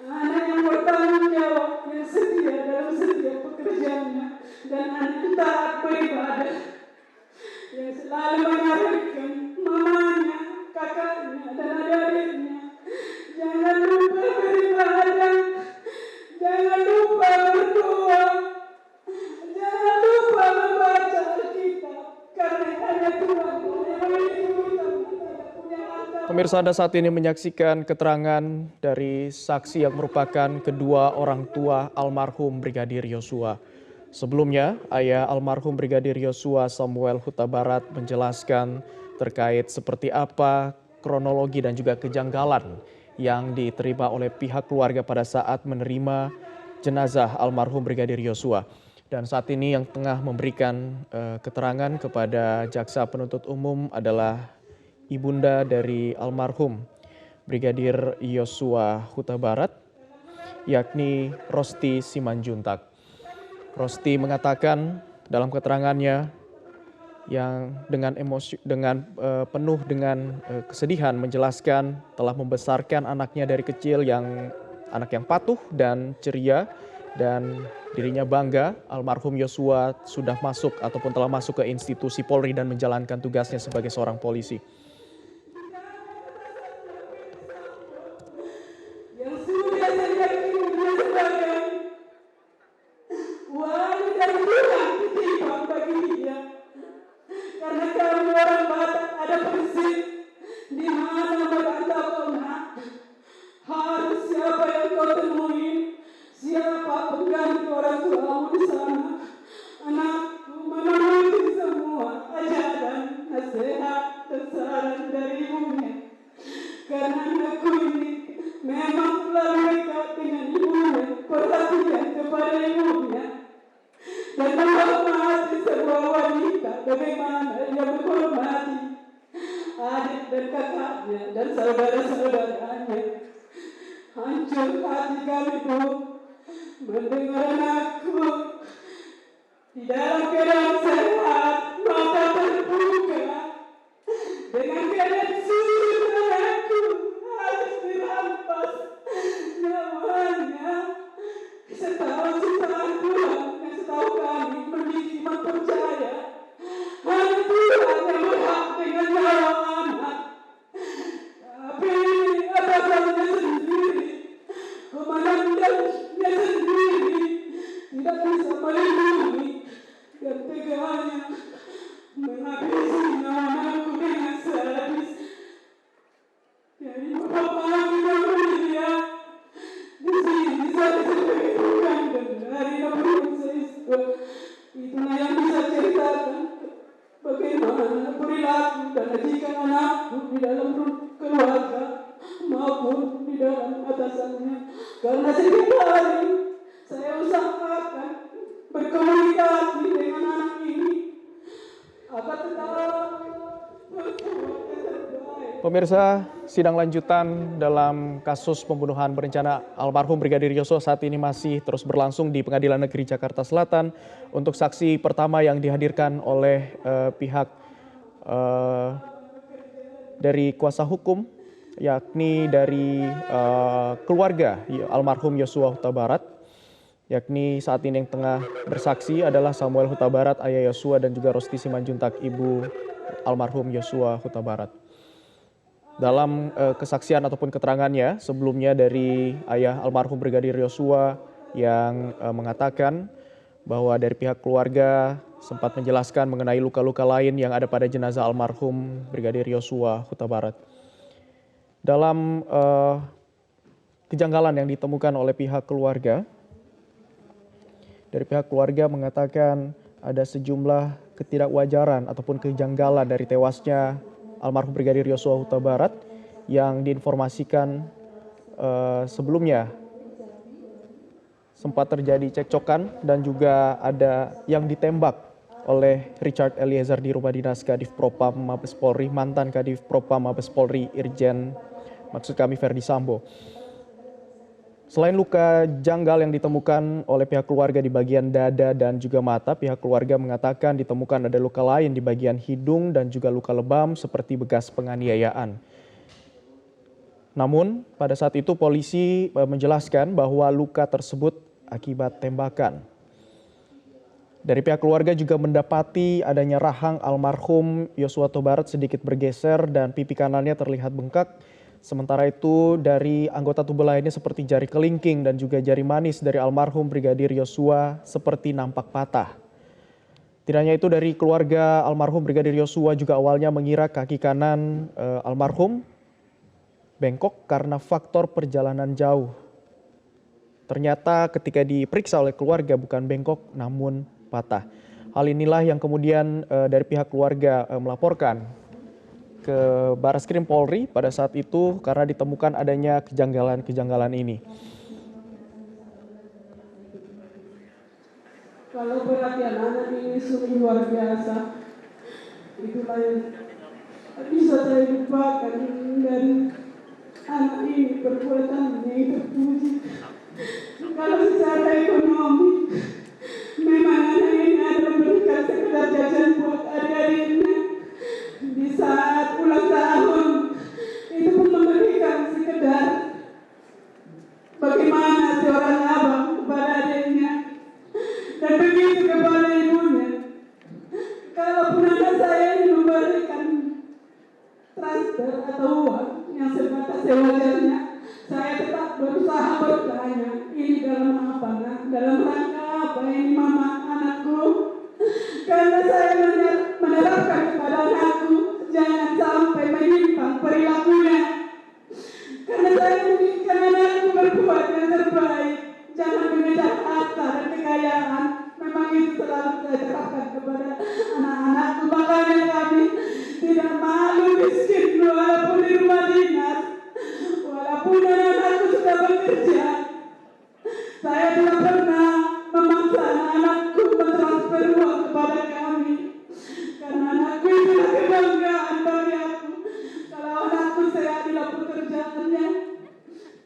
anak yang bertanggung jawab, yang setia dalam setiap pekerjaannya, dan anak yang taat beribadah, yang selalu mengarahkan mamanya, kakaknya, dan adik-adiknya. Jangan lupa beribadah, jangan lupa berdoa, jangan lupa membaca Alkitab, karena hanya Tuhan yang memiliki kita punya harta. Pemirsa, Anda saat ini menyaksikan keterangan dari saksi yang merupakan kedua orang tua almarhum Brigadir Yosua. Sebelumnya, ayah almarhum Brigadir Yosua Samuel Huta Barat menjelaskan terkait seperti apa kronologi dan juga kejanggalan yang diterima oleh pihak keluarga pada saat menerima jenazah almarhum Brigadir Yosua. Dan saat ini yang tengah memberikan keterangan kepada jaksa penuntut umum adalah ibunda dari almarhum Brigadir Yosua Huta Barat, yakni Rosti Simanjuntak. Rosti mengatakan dalam keterangannya yang dengan penuh dengan kesedihan menjelaskan telah membesarkan anaknya dari kecil anak yang patuh dan ceria, dan dirinya bangga almarhum Yosua sudah masuk ataupun telah masuk ke institusi Polri dan menjalankan tugasnya sebagai seorang polisi. Yang sudah saya yakini dia sebagai wanita yang Tuhan titipkan bagi dia. Karena kami orang Batak ada prinsip di mana berkata pernah harus siapa yang kau temui, siapa pengganti orang tuamu di sana. Anakku memenuhi semua ajaran, nasihat, dan saran dari ibunya. Karena anakku ini memang telah dekat dengan ibunya, perhatian kepada ibunya, dan menghormati sebuah wanita bagaimana ia menghormati adik dan kakaknya dan saudara-saudaranya. Hancur hati kami, Bu, mendengar anakku di dalam keadaan sehat, mata terbuka, dengan keadaan sulit anakku harus dirampas nyawanya. Setahu Tuhan yang setahu kami mendidik iman percaya hanya Tuhan yang berhak dengan nyawa anak. Tapi atasannya sendiri, komandannya sendiri tidak bisa melindungi, dan teganya menghabisi nyawa anakku dengan sadis. Dari Bapak yang mulia, di sini saya sebagai bukan dari Nobel. Itulah yang bisa ceritakan bagaimana perilaku dan etika anakku di dalam keluarga maupun di dalam atasannya. Karena setiap hari saya usahakan berkomunikasi dengan anak ini agar tetap berbuat yang terbaik. Pemirsa, sidang lanjutan dalam kasus pembunuhan berencana almarhum Brigadir Yosua saat ini masih terus berlangsung di Pengadilan Negeri Jakarta Selatan. Untuk saksi pertama yang dihadirkan oleh pihak dari kuasa hukum, yakni dari keluarga almarhum Yosua Huta Barat, yakni saat ini yang tengah bersaksi adalah Samuel Huta Barat, ayah Yosua, dan juga Rosti Simanjuntak, ibu almarhum Yosua Huta Barat. Dalam kesaksian ataupun keterangannya sebelumnya dari ayah almarhum Brigadir Yosua yang mengatakan bahwa dari pihak keluarga sempat menjelaskan mengenai luka-luka lain yang ada pada jenazah almarhum Brigadir Yosua Huta Barat. Dalam kejanggalan yang ditemukan oleh pihak keluarga, dari pihak keluarga mengatakan ada sejumlah ketidakwajaran ataupun kejanggalan dari tewasnya almarhum Brigadir Yosua Huta Barat yang diinformasikan sebelumnya sempat terjadi cekcokan dan juga ada yang ditembak oleh Richard Eliezer di rumah dinas Kadif Propam Mabes Polri, mantan Kadif Propam Mabes Polri Irjen Verdi Sambo. Selain luka janggal yang ditemukan oleh pihak keluarga di bagian dada dan juga mata, pihak keluarga mengatakan ditemukan ada luka lain di bagian hidung dan juga luka lebam seperti bekas penganiayaan. Namun pada saat itu polisi menjelaskan bahwa luka tersebut akibat tembakan. Dari pihak keluarga juga mendapati adanya rahang almarhum Yosua Huta Barat sedikit bergeser dan pipi kanannya terlihat bengkak. Sementara itu dari anggota tubuh lainnya seperti jari kelingking dan juga jari manis dari almarhum Brigadir Yosua seperti nampak patah. Tidak hanya itu, dari keluarga almarhum Brigadir Yosua juga awalnya mengira kaki kanan almarhum bengkok karena faktor perjalanan jauh. Ternyata ketika diperiksa oleh keluarga bukan bengkok namun patah. Hal inilah yang kemudian dari pihak keluarga melaporkan ke Barreskrim Polri pada saat itu karena ditemukan adanya kejanggalan-kejanggalan ini. Kalau perhatian anak ini sungguh luar biasa. Itulah yang bisa saya lupakan dari anak ini, perbuatannya yang terpuji. Kalau secara ekonomi, memang anak ini ada memberikan sekedar jajan buat adik-adiknya. Di saat ulang tahun, itu pun memberikan sekedar bagaimana seorang abang kepada adiknya. Dan begitu kepada ibunya. Kalaupun anak saya ini memberikan transfer atau uang yang sebatas sewajarnya, saya tetap berusaha bertanya, ini dalam apa, nak? Dalam rangka apa ini mama anakku? Karena saya menerapkan kepada anakku, jangan sampai menyimpang perilakunya. Karena saya menginginkan anakku berbuat yang terbaik, jangan mengejar harta dan kekayaan. Memang itu selalu saya terapkan kepada anak-anakku. Makanya kami tidak malu miskin walaupun di rumah dinas, walaupun anak-anakku sudah bekerja. Saya tidak pernah memaksa anak-anakku mentransfer uang kepada kami. Karena anakku itulah kebanggaan bagi aku. Kalau anakku sehat di dalam pekerjaannya,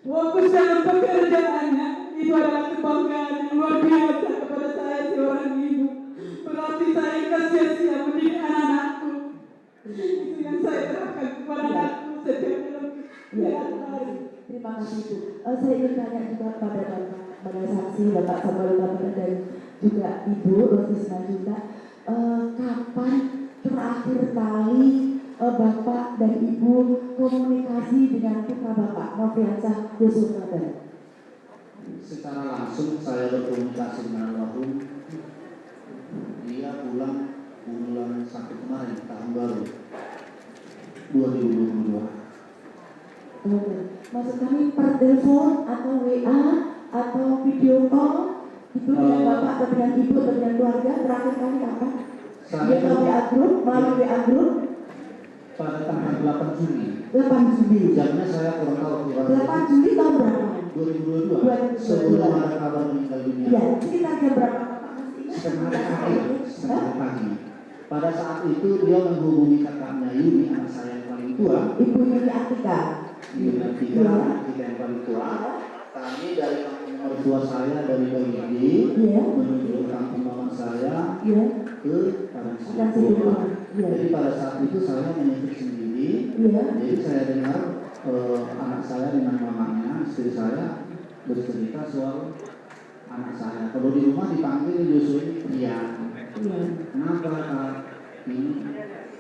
fokus dalam pekerjaannya, itu adalah kebanggaan yang luar biasa kepada saya seorang ibu. Berarti saya sia-sia mendidik anak-anakku. Itu yang saya terapkan kepada anakku setiap dalam. Terima kasih Bu. Saya ingin tanya juga pada saksi Bapak Samuel Huta Barat dan juga Ibu Rosti Simanjuntak, kapan terakhir kali Bapak dan Ibu komunikasi dengan putra Bapak Nofriansah Yosua Huta Barat? Secara langsung saya berkomunikasi dengan almarhum. Dia pulang bulan 1 kemarin, tahun baru 2022. Maksud kami per telepon atau WA atau video call itu dengan Bapak atau dengan Ibu atau dengan keluarga terakhir kali kapan? Dia ke WA group, melalui WA group pada tanggal 8 Juli. 8 Juli. Jamnya saya kurang tahu. 8 Juli tahun berapa? 2022. Sebelum ada kabar meninggal dunia. Ya, sekitar jam berapa? Setengah pagi. Pada saat itu dia menghubungi kakaknya Yuni, anak saya yang paling tua. Ibu Yuni Artika. Yuni Artika, anak kita yang paling tua. Kami dari kampung mertua saya dari Bali menuju kampung mama saya ke Padang. Jadi pada saat itu saya menyetir sendiri. Jadi saya dengar anak saya dengan mamanya, istri saya bercerita soal anak saya. Kalau di rumah dipanggil Yosua ini Prian. Kenapa Kak? Ini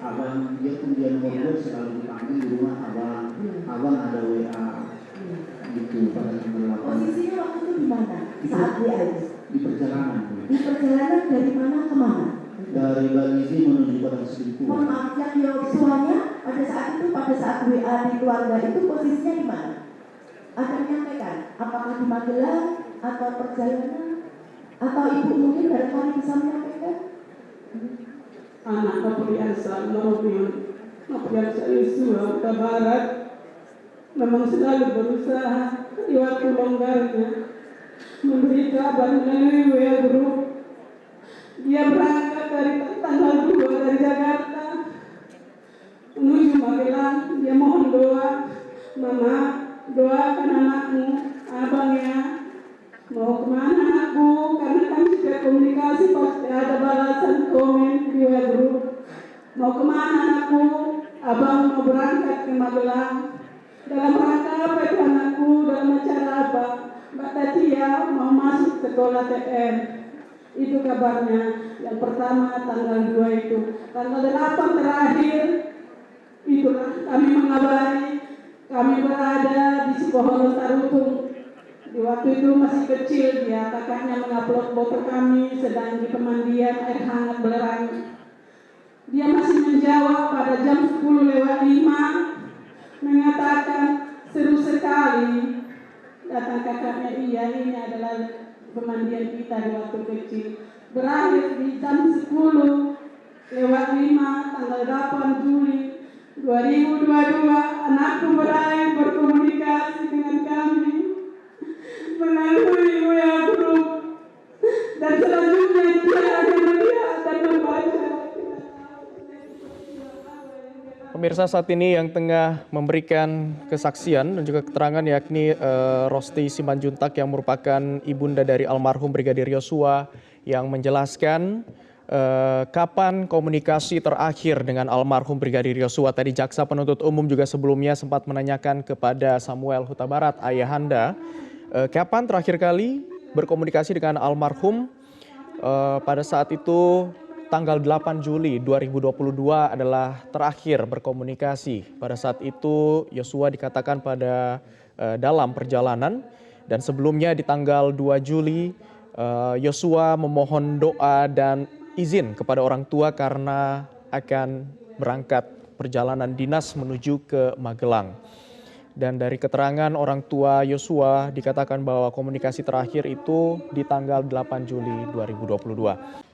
abang, dia kemudian ngobrol selalu dipanggil di rumah abang. Abang ada WA. Gitu pada tanggal 8. Posisinya waktu itu di mana? Saat WA itu? Di perjalanan. Di perjalanan dari mana ke mana? Dari Bali menuju Padang Sidempuan. Mohon maaf, yang Yosuanya pada saat itu, pada saat WA di keluarga itu posisinya di mana? Ada menyampaikan apakah di Magelang atau perjalanan atau Ibu mungkin barangkali bisa menyampaikan? Anak Nofriansah Yosua Huta Barat memang selalu berusaha di waktu longgarnya memberi kabar melalui WA group. Dia berangkat dari tanggal 2 dari Jakarta menuju Magelang. Dia mohon doa, Mama, doakan anakmu, abangnya. Mau kemana anakku? Karena kami sudah komunikasi, pasti ada balasan komen di WA group. Mau kemana anakku? Abang mau berangkat ke Magelang. Dalam rangka apa itu anakku, dalam acara apa? Mbak Tatia mau masuk sekolah TN. Itu kabarnya. Yang pertama tanggal 2 itu. Tanggal 8 terakhir, itulah kami mengabari. Kami berada di Sukoharjo Tarutung. Di waktu itu masih kecil dia, kakaknya mengupload foto kami sedang di pemandian air hangat Belerang. Dia masih menjawab pada jam 10:05 mengatakan seru sekali. Datang kakaknya, iya ini adalah pemandian kita di waktu kecil. Berakhir di jam 10:05 tanggal 8 Juli 2022 anakku berakhir berkomunikasi dengan kami melalui WA Group, dan selanjutnya dia akan melihat dan membaca. Pemirsa, saat ini yang tengah memberikan kesaksian dan juga keterangan yakni Rosti Simanjuntak yang merupakan ibunda dari almarhum Brigadir Yosua yang menjelaskan kapan komunikasi terakhir dengan almarhum Brigadir Yosua. Tadi jaksa penuntut umum juga sebelumnya sempat menanyakan kepada Samuel Huta Barat, ayahanda, kapan terakhir kali berkomunikasi dengan almarhum. Pada saat itu tanggal 8 Juli 2022 adalah terakhir berkomunikasi. Pada saat itu Yosua dikatakan pada dalam perjalanan, dan sebelumnya di tanggal 2 Juli Yosua memohon doa dan izin kepada orang tua karena akan berangkat perjalanan dinas menuju ke Magelang. Dan dari keterangan orang tua Yosua dikatakan bahwa komunikasi terakhir itu di tanggal 8 Juli 2022.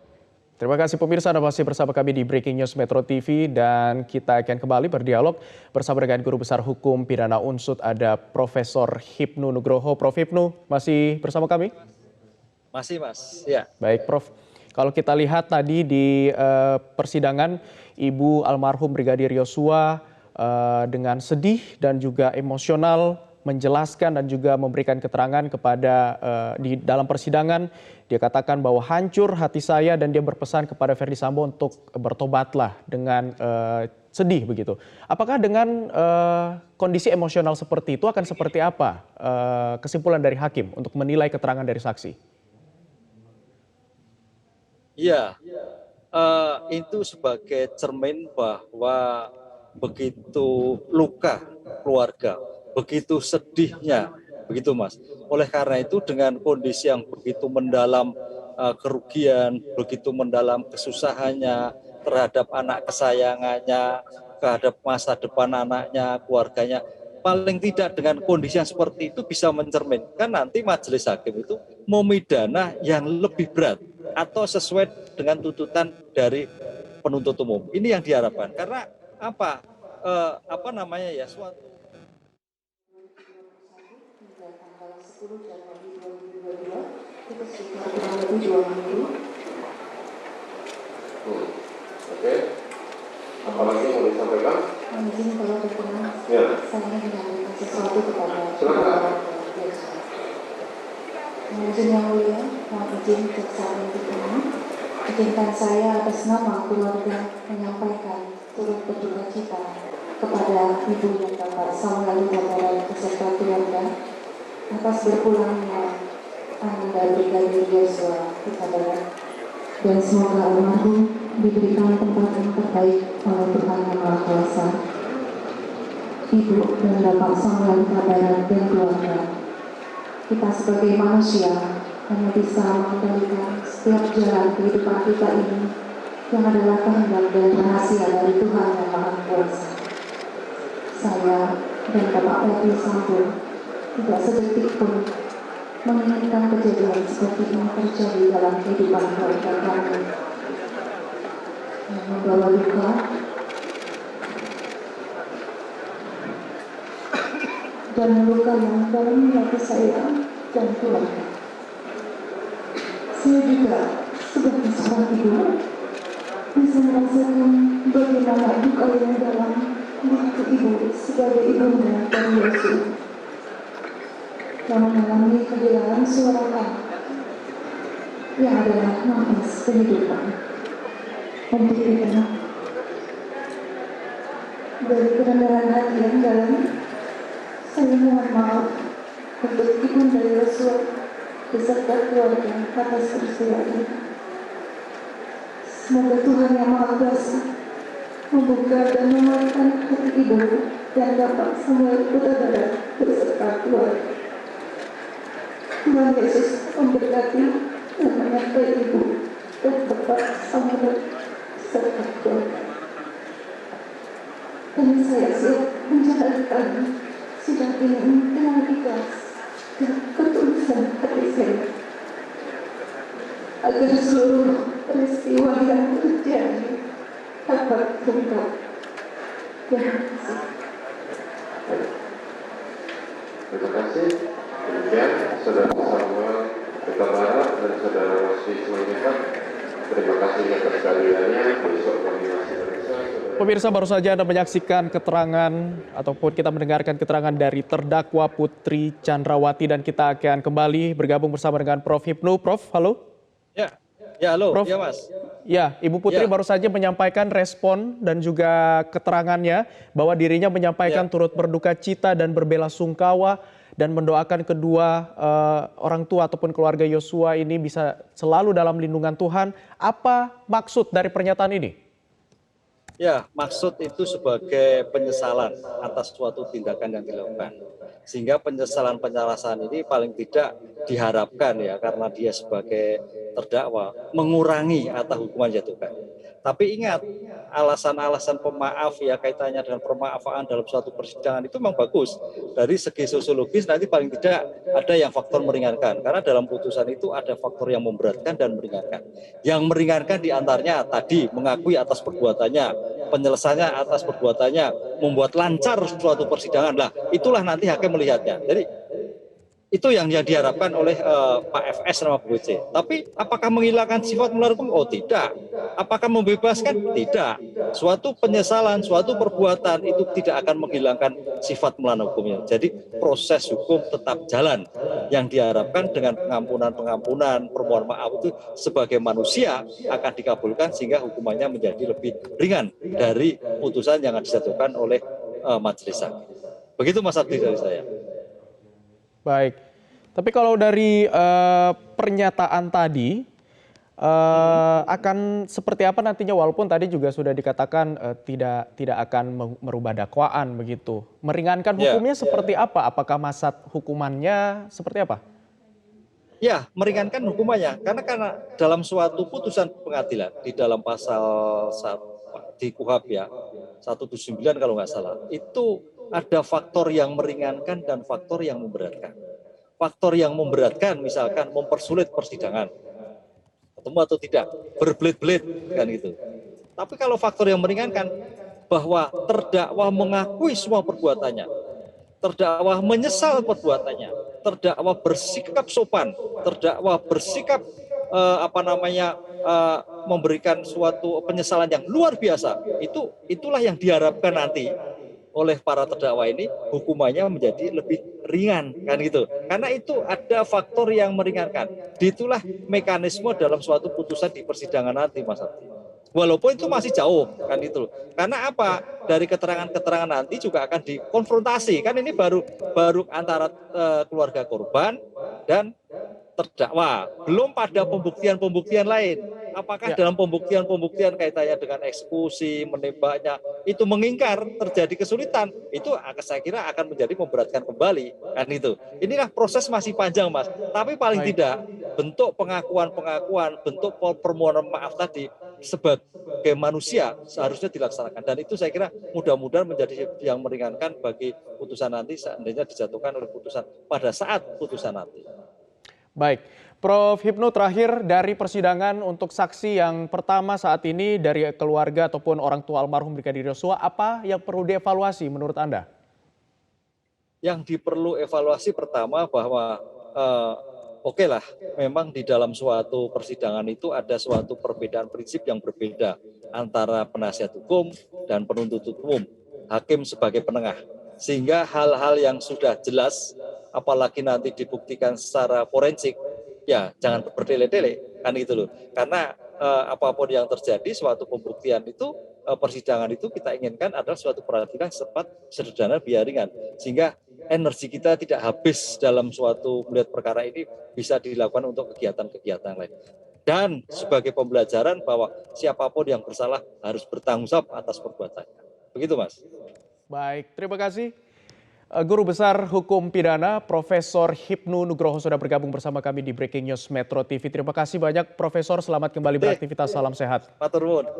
Terima kasih pemirsa, Anda masih bersama kami di Breaking News Metro TV dan kita akan kembali berdialog bersama dengan Guru Besar Hukum Pidana Unsud, ada Profesor Hipnu Nugroho. Prof Hipnu masih bersama kami? Masih Mas, ya. Baik Prof, kalau kita lihat tadi di persidangan Ibu almarhum Brigadir Yosua dengan sedih dan juga emosional menjelaskan dan juga memberikan keterangan kepada di dalam persidangan. Dia katakan bahwa hancur hati saya dan dia berpesan kepada Verdi Sambo untuk bertobatlah dengan sedih begitu. Apakah dengan kondisi emosional seperti itu akan seperti apa kesimpulan dari hakim untuk menilai keterangan dari saksi? Iya, itu sebagai cermin bahwa begitu luka keluarga, begitu sedihnya, begitu Mas. Oleh karena itu dengan kondisi yang begitu mendalam kerugian, begitu mendalam kesusahannya terhadap anak kesayangannya, terhadap masa depan anaknya, keluarganya, paling tidak dengan kondisi yang seperti itu bisa mencerminkan nanti majelis hakim itu memidana yang lebih berat atau sesuai dengan tuntutan dari penuntut umum. Ini yang diharapkan karena apa namanya ya, suatu tanggal 10 Januari 2022 itu sekitar kurang lebih 2 minggu. Oke. Apalagi yang mau disampaikan? Mungkin kalau berkenan, Ya. saya ingin menyampaikan sesuatu kepada Silakan. Izin yang mulia, mohon izin jaksa penuntut umum, izinkan saya atas nama keluarga menyampaikan turut berduka cita kepada Ibu yang Bapak Samuel Huta Barat beserta keluarga atas berpulangnya Anda Brigadir Yosua Huta Barat, dan semoga almarhum diberikan tempat yang terbaik oleh Tuhan Yang Maha Kuasa. Ibu dan Bapak Samuel Huta Barat dan keluarga, kita sebagai manusia hanya bisa mengendalikan setiap jalan kehidupan kita ini yang adalah kehendak dan rahasia dari Tuhan Yang Maha Kuasa. Saya dan Bapak Verdi Sambo tidak sedetik pun menginginkan kejadian seperti ini terjadi dalam kehidupan keluarga kami. Yang membawa duka dan luka yang dalam hati saya dan keluarga. Saya juga sebagai seorang ibu bisa merasakan bagaimana duka yang dalam di hati ibu sebagai ibunda dari Yesus yang mengalami kehilangan seorang anak yang adalah nafas kehidupan untuk kita. Dari kerendahan hati yang dalam, saya mohon maaf untuk Ibunda Yosua beserta keluarga atas peristiwa ini. Semoga Tuhan Yang Maha Kuasa membuka dan menguatkan hati Ibu dan Bapak Samuel Huta Barat beserta keluarga. Tuhan Yesus memberkati dan menyertai Ibu dan Bapak Samuel beserta keluarga. Dan saya siap menjalankan sidang ini dengan ikhlas dan ketulusan hati saya, agar seluruh peristiwa yang terjadi dapat terungkap. Terima kasih. Demikian Saudara Samuel Huta Barat dan Saudara Rosdi Simanjuntak. Terima kasih atas kehadirannya. Besok kami masih periksa. Pemirsa, baru saja Anda menyaksikan keterangan ataupun kita mendengarkan keterangan dari terdakwa Putri Chandrawati, dan kita akan kembali bergabung bersama dengan Prof. Hipnu. Prof, halo. Ya halo, Prof. ya Mas. Ya, Ibu Putri baru saja menyampaikan respon dan juga keterangannya bahwa dirinya menyampaikan turut berduka cita dan berbelasungkawa dan mendoakan kedua orang tua ataupun keluarga Yosua ini bisa selalu dalam lindungan Tuhan. Apa maksud dari pernyataan ini? Ya, maksud itu sebagai penyesalan atas suatu tindakan yang dilakukan. Sehingga penyesalan-penjelasan ini paling tidak diharapkan ya, karena dia sebagai terdakwa mengurangi atau hukuman jatuhkan. Tapi ingat, alasan-alasan pemaaf ya kaitannya dengan permaafan dalam suatu persidangan itu memang bagus. Dari segi sosiologis nanti paling tidak ada yang faktor meringankan. Karena dalam putusan itu ada faktor yang memberatkan dan meringankan. Yang meringankan diantaranya tadi mengakui atas perbuatannya, penyelesaiannya atas perbuatannya, membuat lancar suatu persidangan. Lah, itulah nanti hakim melihatnya. Jadi itu yang diharapkan oleh Pak FS sama Bu C. Tapi apakah menghilangkan sifat melanggar hukum? Oh tidak. Apakah membebaskan? Tidak. Suatu penyesalan, suatu perbuatan itu tidak akan menghilangkan sifat melanggar hukumnya. Jadi proses hukum tetap jalan. Yang diharapkan dengan pengampunan, permohonan maaf itu sebagai manusia akan dikabulkan sehingga hukumannya menjadi lebih ringan dari putusan yang dijatuhkan oleh majelis hakim. Begitu Mas Abdi dari saya. Baik, tapi kalau dari pernyataan tadi akan seperti apa nantinya, walaupun tadi juga sudah dikatakan tidak akan merubah dakwaan begitu. Meringankan hukumnya seperti apa? Apakah masa hukumannya seperti apa? Ya, meringankan hukumannya karena dalam suatu putusan pengadilan di dalam pasal di KUHP ya 179 kalau nggak salah itu ada faktor yang meringankan dan faktor yang memberatkan. Faktor yang memberatkan misalkan mempersulit persidangan, ketemu atau tidak, berbelit-belit kan gitu. Tapi kalau faktor yang meringankan bahwa terdakwa mengakui semua perbuatannya, terdakwa menyesal perbuatannya, terdakwa bersikap sopan, terdakwa bersikap memberikan suatu penyesalan yang luar biasa, itulah yang diharapkan nanti oleh para terdakwa ini hukumannya menjadi lebih ringan kan gitu. Karena itu ada faktor yang meringankan. Itulah mekanisme dalam suatu putusan di persidangan nanti Mas Abdi. Walaupun itu masih jauh kan itu. Karena apa? Dari keterangan-keterangan nanti juga akan dikonfrontasi. Kan ini baru antara keluarga korban dan terdakwa. Belum pada pembuktian-pembuktian lain. Apakah dalam pembuktian kaitannya dengan eksekusi, menembaknya, itu mengingkar, terjadi kesulitan, itu saya kira akan menjadi memberatkan kembali. Kan itu. Inilah proses masih panjang Mas. Tapi paling tidak bentuk pengakuan, bentuk permohonan maaf tadi sebagai manusia seharusnya dilaksanakan. Dan itu saya kira mudah-mudahan menjadi yang meringankan bagi putusan nanti seandainya dijatuhkan oleh putusan pada saat putusan nanti. Baik, Prof. Hipnu, terakhir dari persidangan untuk saksi yang pertama saat ini dari keluarga ataupun orang tua almarhum Brigadir Yosua, apa yang perlu dievaluasi menurut Anda? Yang diperlu evaluasi pertama bahwa oke lah, memang di dalam suatu persidangan itu ada suatu perbedaan prinsip yang berbeda antara penasihat hukum dan penuntut umum, hakim sebagai penengah. Sehingga hal-hal yang sudah jelas, apalagi nanti dibuktikan secara forensik, ya jangan bertele-tele, kan gitu loh. Karena apapun yang terjadi, suatu pembuktian itu, persidangan itu kita inginkan adalah suatu peradilan cepat, sederhana, biar ringan. Sehingga energi kita tidak habis dalam suatu melihat perkara ini, bisa dilakukan untuk kegiatan-kegiatan lain. Dan sebagai pembelajaran bahwa siapapun yang bersalah harus bertanggung jawab atas perbuatannya. Begitu, Mas. Baik, terima kasih. Guru Besar Hukum Pidana Profesor Hipnu Nugroho sudah bergabung bersama kami di Breaking News Metro TV. Terima kasih banyak Profesor, selamat kembali beraktivitas, salam sehat. Matur nuwun.